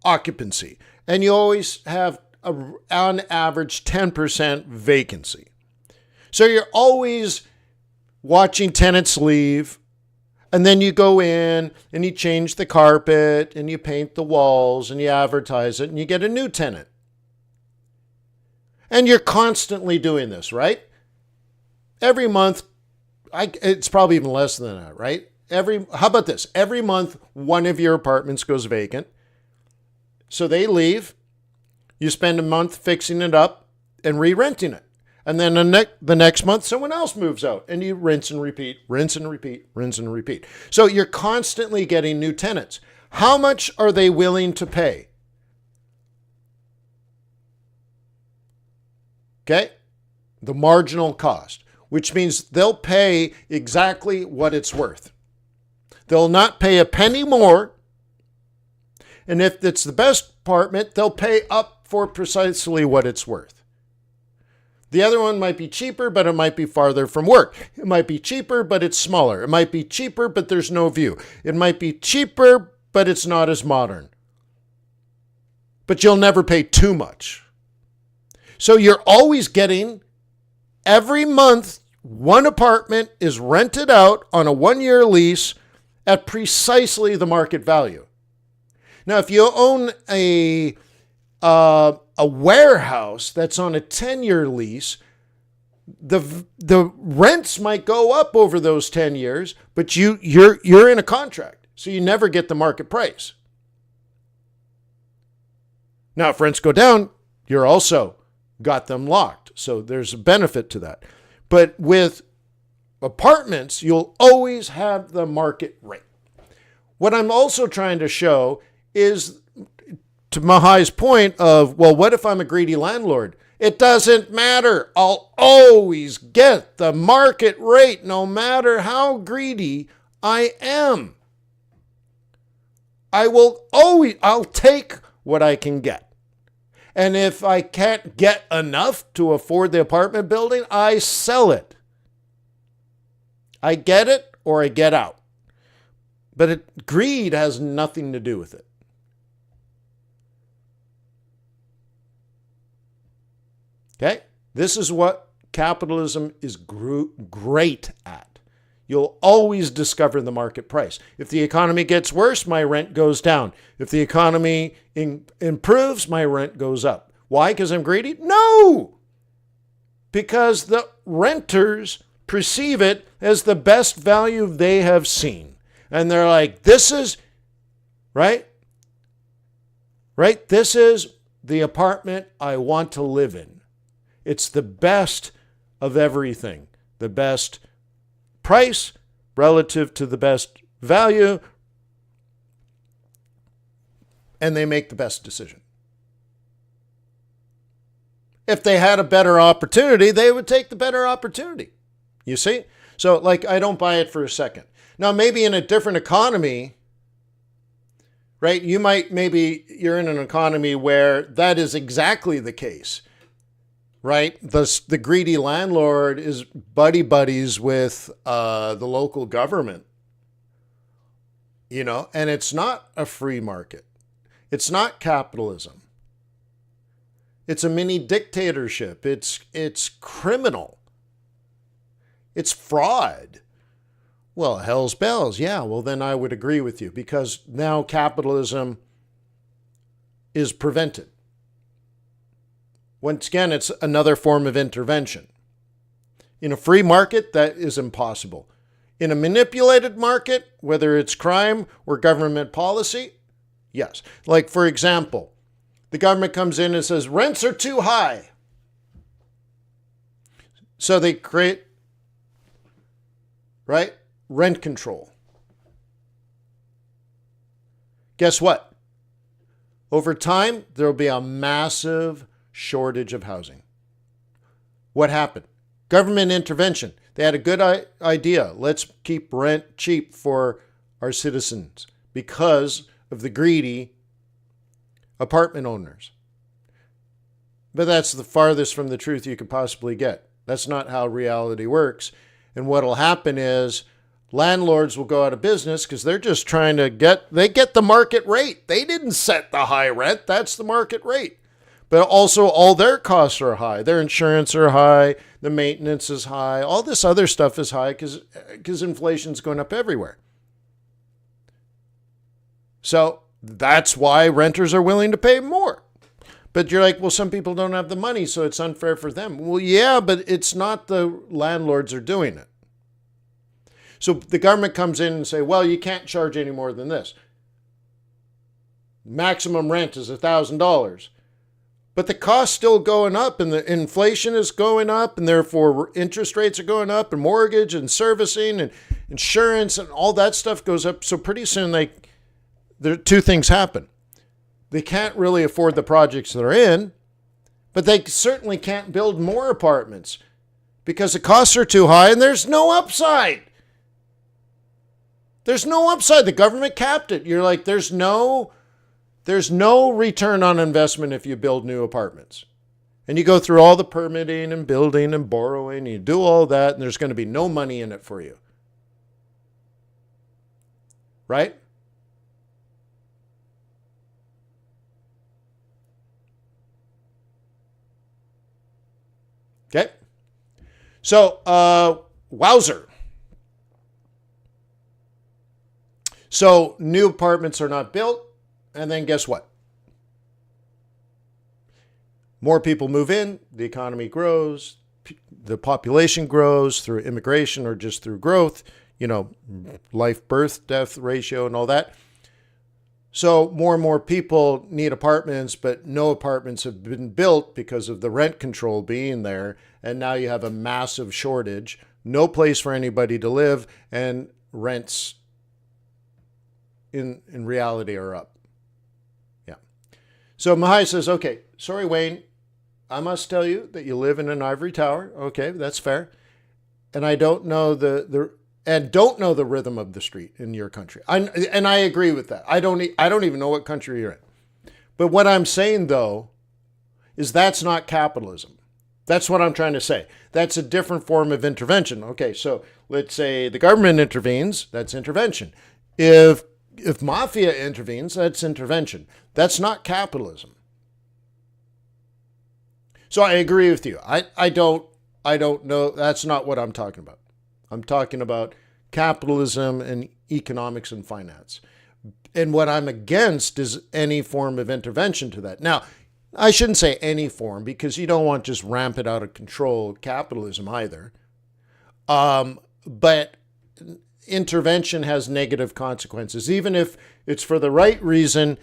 occupancy, and you always have on average 10% vacancy. So you're always watching tenants leave, and then you go in and you change the carpet and you paint the walls and you advertise it and you get a new tenant. And you're constantly doing this, right? Every month, it's probably even less than that, right? How about this? Every month, one of your apartments goes vacant. So they leave. You spend a month fixing it up and re-renting it. And then the next month, someone else moves out, and you rinse and repeat, rinse and repeat, rinse and repeat. So you're constantly getting new tenants. How much are they willing to pay? Okay? The marginal cost, which means they'll pay exactly what it's worth. They'll not pay a penny more. And if it's the best apartment, they'll pay up for precisely what it's worth. The other one might be cheaper, but it might be farther from work. It might be cheaper, but it's smaller. It might be cheaper, but there's no view. It might be cheaper, but it's not as modern. But you'll never pay too much. So you're always getting, every month, one apartment is rented out on a 1-year lease at precisely the market value. Now, if you own a warehouse that's on a 10-year lease, the rents might go up over those 10 years, but you're in a contract, so you never get the market price. Now, if rents go down, you're also got them locked, so there's a benefit to that. But with apartments, you'll always have the market rate. What I'm also trying to show is, to Mahai's point of, well, what if I'm a greedy landlord? It doesn't matter. I'll always get the market rate no matter how greedy I am. I'll take what I can get. And if I can't get enough to afford the apartment building, I sell it. I get it or I get out. But greed has nothing to do with it. Okay? This is what capitalism is great at. You'll always discover the market price. If the economy gets worse, my rent goes down. If the economy improves, my rent goes up. Why? Because I'm greedy? No! Because the renters perceive it as the best value they have seen. And they're like, this is, right? Right? This is the apartment I want to live in. It's the best of everything. The best price relative to the best value, and they make the best decision. If they had a better opportunity, they would take the better opportunity. You see? So, I don't buy it for a second. Now, maybe in a different economy, right? Maybe you're in an economy where that is exactly the case. Right? The greedy landlord is buddies with the local government, and it's not a free market. It's not capitalism. It's a mini dictatorship. It's criminal. It's fraud. Well, hell's bells. Yeah, well, then I would agree with you, because now capitalism is prevented. Once again, it's another form of intervention. In a free market, that is impossible. In a manipulated market, whether it's crime or government policy, yes. For example, the government comes in and says, rents are too high. So they create, right, rent control. Guess what? Over time, there will be a massive shortage of housing. What happened? Government intervention. They had a good idea. Let's keep rent cheap for our citizens because of the greedy apartment owners. But that's the farthest from the truth you could possibly get. That's not how reality works. And what will happen is landlords will go out of business because they're just trying to get the market rate. They didn't set the high rent. That's the market rate. But also all their costs are high. Their insurance are high. The maintenance is high. All this other stuff is high because inflation's going up everywhere. So that's why renters are willing to pay more. But you're like, well, some people don't have the money, so it's unfair for them. Well, yeah, but it's not the landlords are doing it. So the government comes in and say, well, you can't charge any more than this. Maximum rent is $1,000. But the cost's still going up, and the inflation is going up, and therefore interest rates are going up, and mortgage and servicing and insurance and all that stuff goes up. So pretty soon two things happen. They can't really afford the projects they're in, but they certainly can't build more apartments because the costs are too high and there's no upside. There's no upside. The government capped it. You're like, there's no return on investment if you build new apartments. And you go through all the permitting and building and borrowing, and you do all that, and there's going to be no money in it for you. Right? Okay. So, wowzer. So, new apartments are not built. And then guess what? More people move in, the economy grows, the population grows through immigration or just through growth, life, birth, death ratio and all that. So more and more people need apartments, but no apartments have been built because of the rent control being there. And now you have a massive shortage, no place for anybody to live, and rents in reality are up. So Mahai says, okay, sorry, Wayne, I must tell you that you live in an ivory tower. Okay, that's fair. And I don't know the rhythm of the street in your country. And I agree with that. I don't even know what country you're in. But what I'm saying, though, is that's not capitalism. That's what I'm trying to say. That's a different form of intervention. Okay, so let's say the government intervenes, that's intervention. If mafia intervenes, that's intervention. That's not capitalism. So I agree with you. I don't know. That's not what I'm talking about. I'm talking about capitalism and economics and finance. And what I'm against is any form of intervention to that. Now, I shouldn't say any form because you don't want just rampant out of control capitalism either. But intervention has negative consequences. Even if it's for the right reason,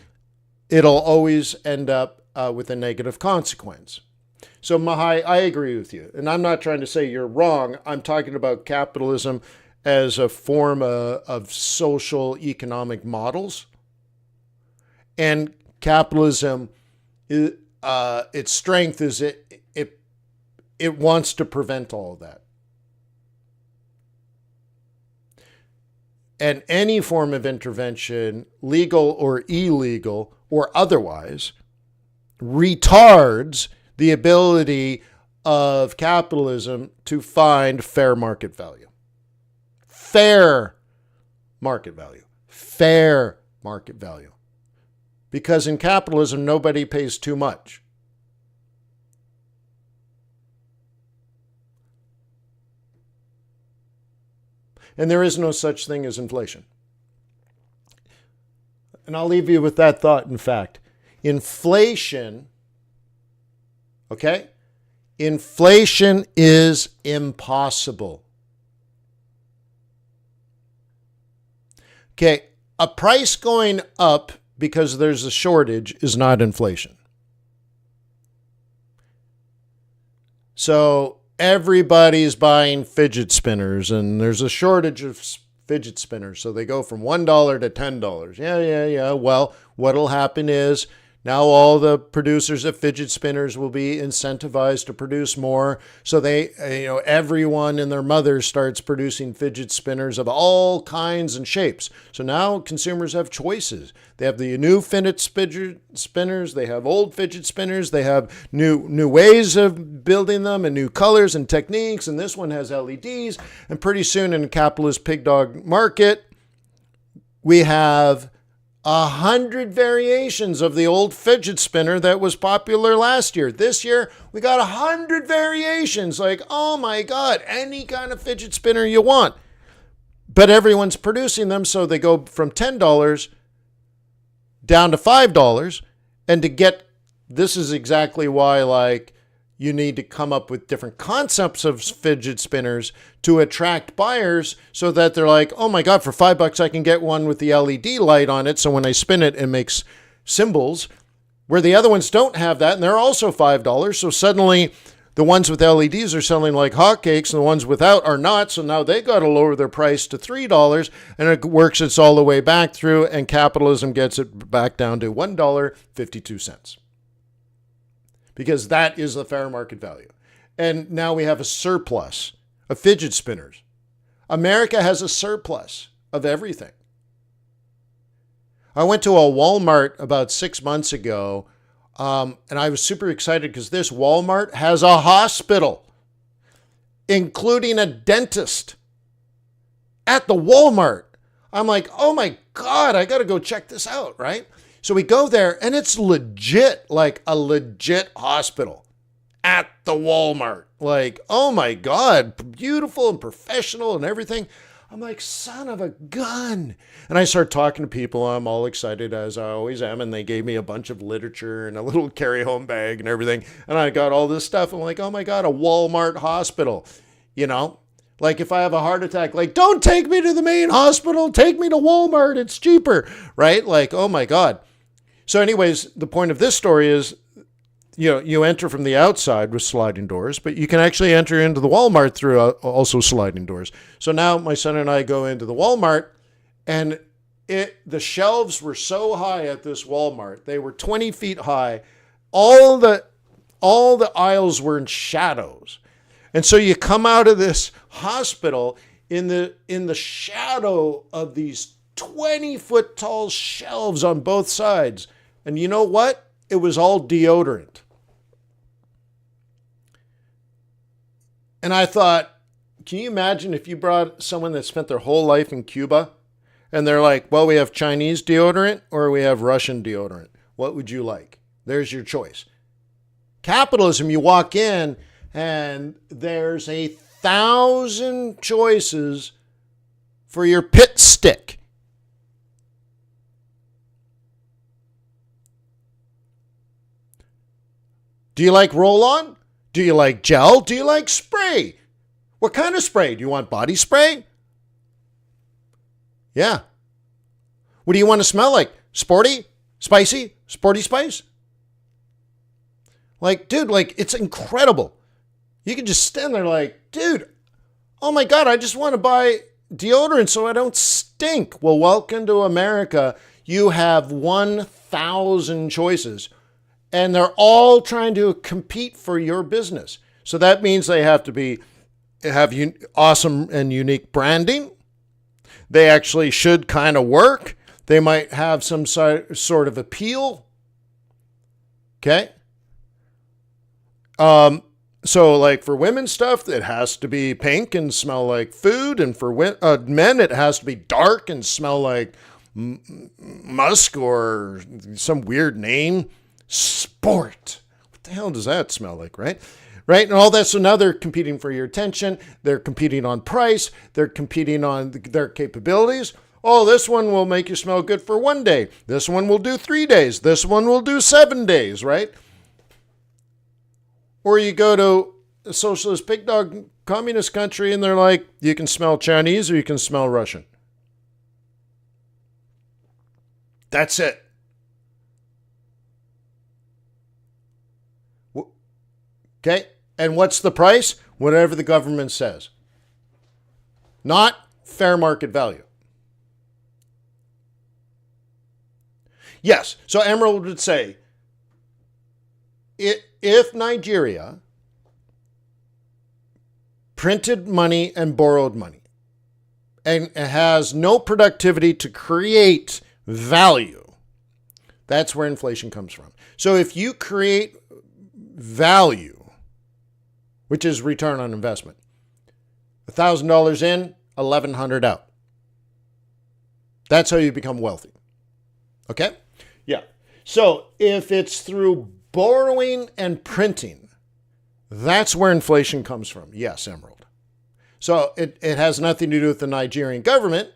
it'll always end up with a negative consequence. So Mahai, I agree with you. And I'm not trying to say you're wrong. I'm talking about capitalism as a form of social economic models. And capitalism, its strength is it wants to prevent all of that. And any form of intervention, legal or illegal or otherwise, retards the ability of capitalism to find fair market value. Fair market value. Fair market value. Because in capitalism, nobody pays too much. And there is no such thing as inflation. And I'll leave you with that thought, in fact. Inflation, okay? Inflation is impossible. Okay, a price going up because there's a shortage is not inflation. So everybody's buying fidget spinners and there's a shortage of fidget spinners. So they go from $1 to $10. Yeah. Well, what'll happen is now all the producers of fidget spinners will be incentivized to produce more. So everyone and their mother starts producing fidget spinners of all kinds and shapes. So now consumers have choices. They have the new fidget spinners. They have old fidget spinners. They have new ways of building them and new colors and techniques. And this one has LEDs. And pretty soon in a capitalist pig dog market, we have 100 variations of the old fidget spinner that was popular last year. This year, we got 100 variations. Like, oh my God, any kind of fidget spinner you want. But everyone's producing them, so they go from $10 down to $5. And this is exactly why, you need to come up with different concepts of fidget spinners to attract buyers so that they're like, oh my God, for $5 I can get one with the LED light on it. So when I spin it, it makes symbols. where the other ones don't have that, and they're also $5. So suddenly the ones with LEDs are selling like hotcakes, and the ones without are not. So now they got to lower their price to $3, and it works its all the way back through, and capitalism gets it back down to $1.52. Because that is the fair market value. And now we have a surplus of fidget spinners. America has a surplus of everything. I went to a Walmart about 6 months ago, and I was super excited because this Walmart has a hospital, including a dentist at the Walmart. I'm like, oh my God, I got to go check this out, right? So we go there, and it's legit, like a legit hospital at the Walmart. Like, oh my God, beautiful and professional and everything. I'm like, son of a gun. And I start talking to people. I'm all excited, as I always am. And they gave me a bunch of literature and a little carry-home bag and everything. And I got all this stuff. I'm like, oh my God, a Walmart hospital. You know, like if I have a heart attack, like, don't take me to the main hospital. Take me to Walmart. It's cheaper, right? Like, oh my God. So anyways, the point of this story is, you enter from the outside with sliding doors, but you can actually enter into the Walmart through also sliding doors. So now my son and I go into the Walmart, and the shelves were so high at this Walmart. They were 20 feet high. All the aisles were in shadows. And so you come out of this hospital in the shadow of these 20-foot tall shelves on both sides. And you know what? It was all deodorant. And I thought, can you imagine if you brought someone that spent their whole life in Cuba and they're like, well, we have Chinese deodorant or we have Russian deodorant. What would you like? There's your choice. Capitalism, you walk in and there's 1,000 choices for your pit stick. Do you like roll-on? Do you like gel? Do you like spray? What kind of spray? Do you want body spray? Yeah. What do you want to smell like? Sporty? Spicy? Sporty spice? Like, dude, like, it's incredible. You can just stand there like, dude, oh my God, I just want to buy deodorant so I don't stink. Well, welcome to America. You have 1,000 choices. And they're all trying to compete for your business. So that means they have to have awesome and unique branding. They actually should kind of work. They might have some sort of appeal. Okay. So like for women's stuff, it has to be pink and smell like food. And for men, it has to be dark and smell like musk or some weird name. Sport. What the hell does that smell like, right? Right? And all that. So now they're competing for your attention. They're competing on price. They're competing on their capabilities. Oh, this one will make you smell good for 1 day. This one will do 3 days. This one will do 7 days, right? Or you go to a socialist pig dog communist country and they're like, you can smell Chinese or you can smell Russian. That's it. Okay, and what's the price? Whatever the government says. Not fair market value. Yes, so Emerald would say, if Nigeria printed money and borrowed money and has no productivity to create value, that's where inflation comes from. So if you create value, which is return on investment, $1,000 in, $1,100 out. That's how you become wealthy. Okay? Yeah. So if it's through borrowing and printing, that's where inflation comes from. Yes, Emerald. So it has nothing to do with the Nigerian government.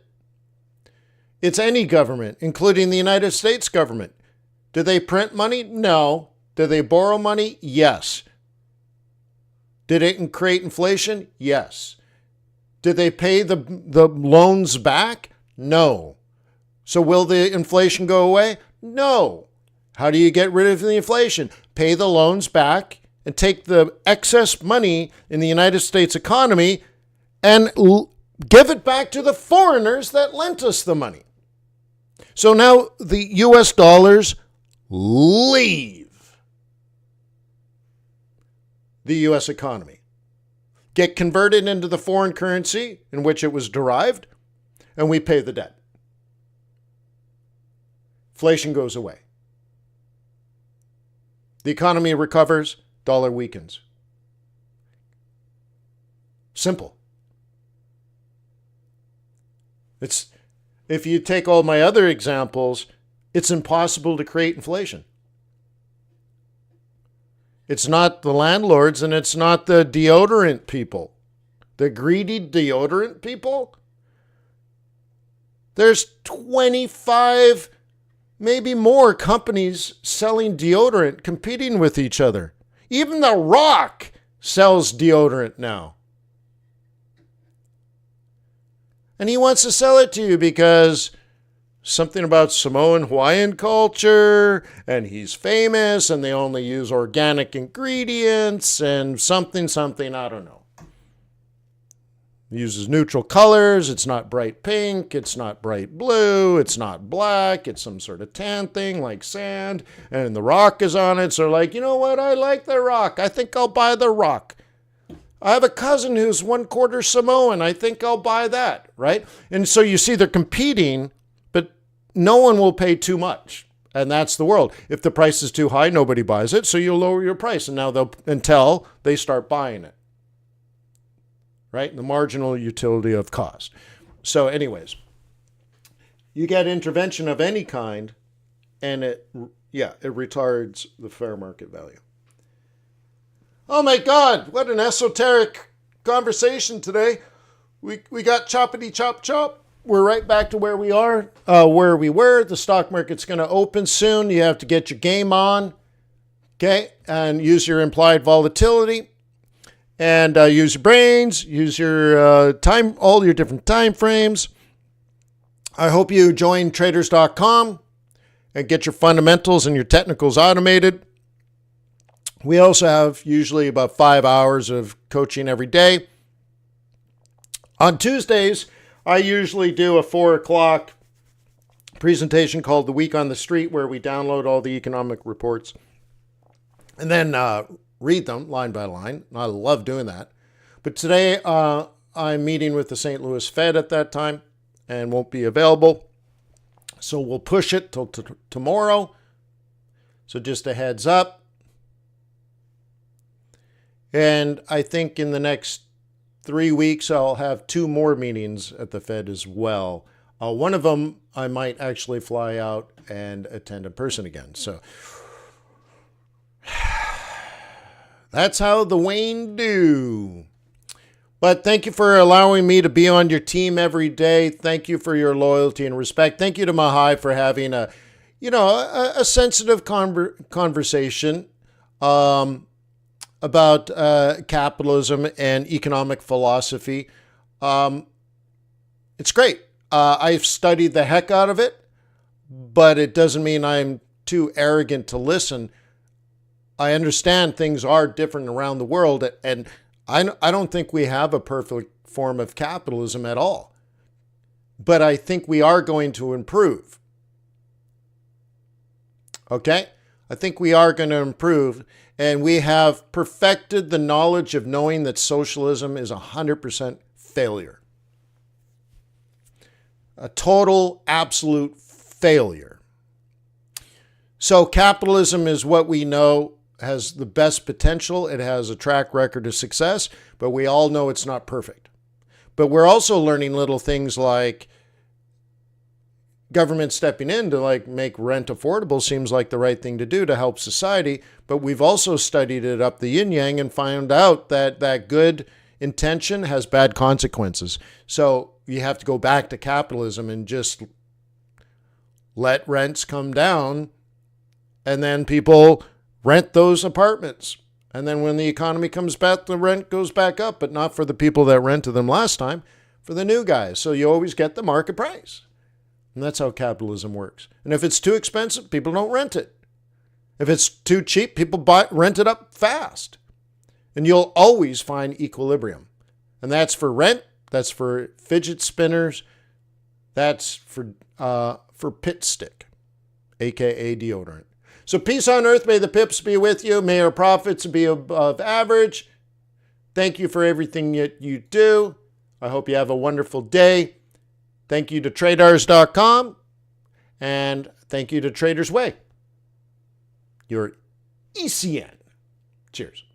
It's any government, including the United States government. Do they print money? No. Do they borrow money? Yes. Did it create inflation? Yes. Did they pay the loans back? No. So will the inflation go away? No. How do you get rid of the inflation? Pay the loans back and take the excess money in the United States economy and give it back to the foreigners that lent us the money. So now the US dollars leave the US economy, get converted into the foreign currency in which it was derived, and we pay the debt. Inflation goes away. The economy recovers, dollar weakens. Simple. If you take all my other examples, it's impossible to create inflation. It's not the landlords and it's not the deodorant people. The greedy deodorant people. There's 25, maybe more companies selling deodorant, competing with each other. Even The Rock sells deodorant now. And he wants to sell it to you because something about Samoan Hawaiian culture, and he's famous, and they only use organic ingredients, and something, I don't know. He uses neutral colors. It's not bright pink. It's not bright blue. It's not black. It's some sort of tan thing like sand. And The Rock is on it. So like, you know what? I like The Rock. I think I'll buy The Rock. I have a cousin who's 1/4 Samoan. I think I'll buy that, right? And so you see they're competing, but no one will pay too much. And that's the world. If the price is too high, nobody buys it. So you'll lower your price. And now until they start buying it. Right? The marginal utility of cost. So anyways, you get intervention of any kind and it retards the fair market value. Oh my God, what an esoteric conversation today. We got choppity chop chop. We're right back to where we are, where we were. The stock market's going to open soon. You have to get your game on, okay, and use your implied volatility. And use your brains, use your time, all your different time frames. I hope you join traders.com and get your fundamentals and your technicals automated. We also have usually about 5 hours of coaching every day. On Tuesdays, I usually do a 4 o'clock presentation called The Week on the Street, where we download all the economic reports and then read them line by line. I love doing that. But today I'm meeting with the St. Louis Fed at that time and won't be available. So we'll push it till tomorrow. So just a heads up. And I think in the next 3 weeks, I'll have 2 more meetings at the Fed as well. One of them, I might actually fly out and attend in person again. So that's how the Wayne do. But thank you for allowing me to be on your team every day. Thank you for your loyalty and respect. Thank you to Mahai for having a sensitive conversation about capitalism and economic philosophy. It's great. I've studied the heck out of it, but it doesn't mean I'm too arrogant to listen. I understand things are different around the world, and I don't think we have a perfect form of capitalism at all. But I think we are going to improve. Okay? I think we are going to improve, and we have perfected the knowledge of knowing that socialism is 100% failure. A total, absolute failure. So capitalism is what we know has the best potential. It has a track record of success, but we all know it's not perfect. But we're also learning little things like government stepping in to make rent affordable seems like the right thing to do to help society. But we've also studied it up the yin yang and found out that good intention has bad consequences. So you have to go back to capitalism and just let rents come down, and then people rent those apartments. And then when the economy comes back, the rent goes back up, but not for the people that rented them last time, for the new guys. So you always get the market price. And that's how capitalism works. And if it's too expensive, people don't rent it. If it's too cheap, people rent it up fast. And you'll always find equilibrium. And that's for rent. That's for fidget spinners. That's for pit stick, aka deodorant. So peace on earth. May the pips be with you. May our profits be above average. Thank you for everything that you do. I hope you have a wonderful day. Thank you to TRADARS.com. And thank you to Traders Way, your ECN. Cheers.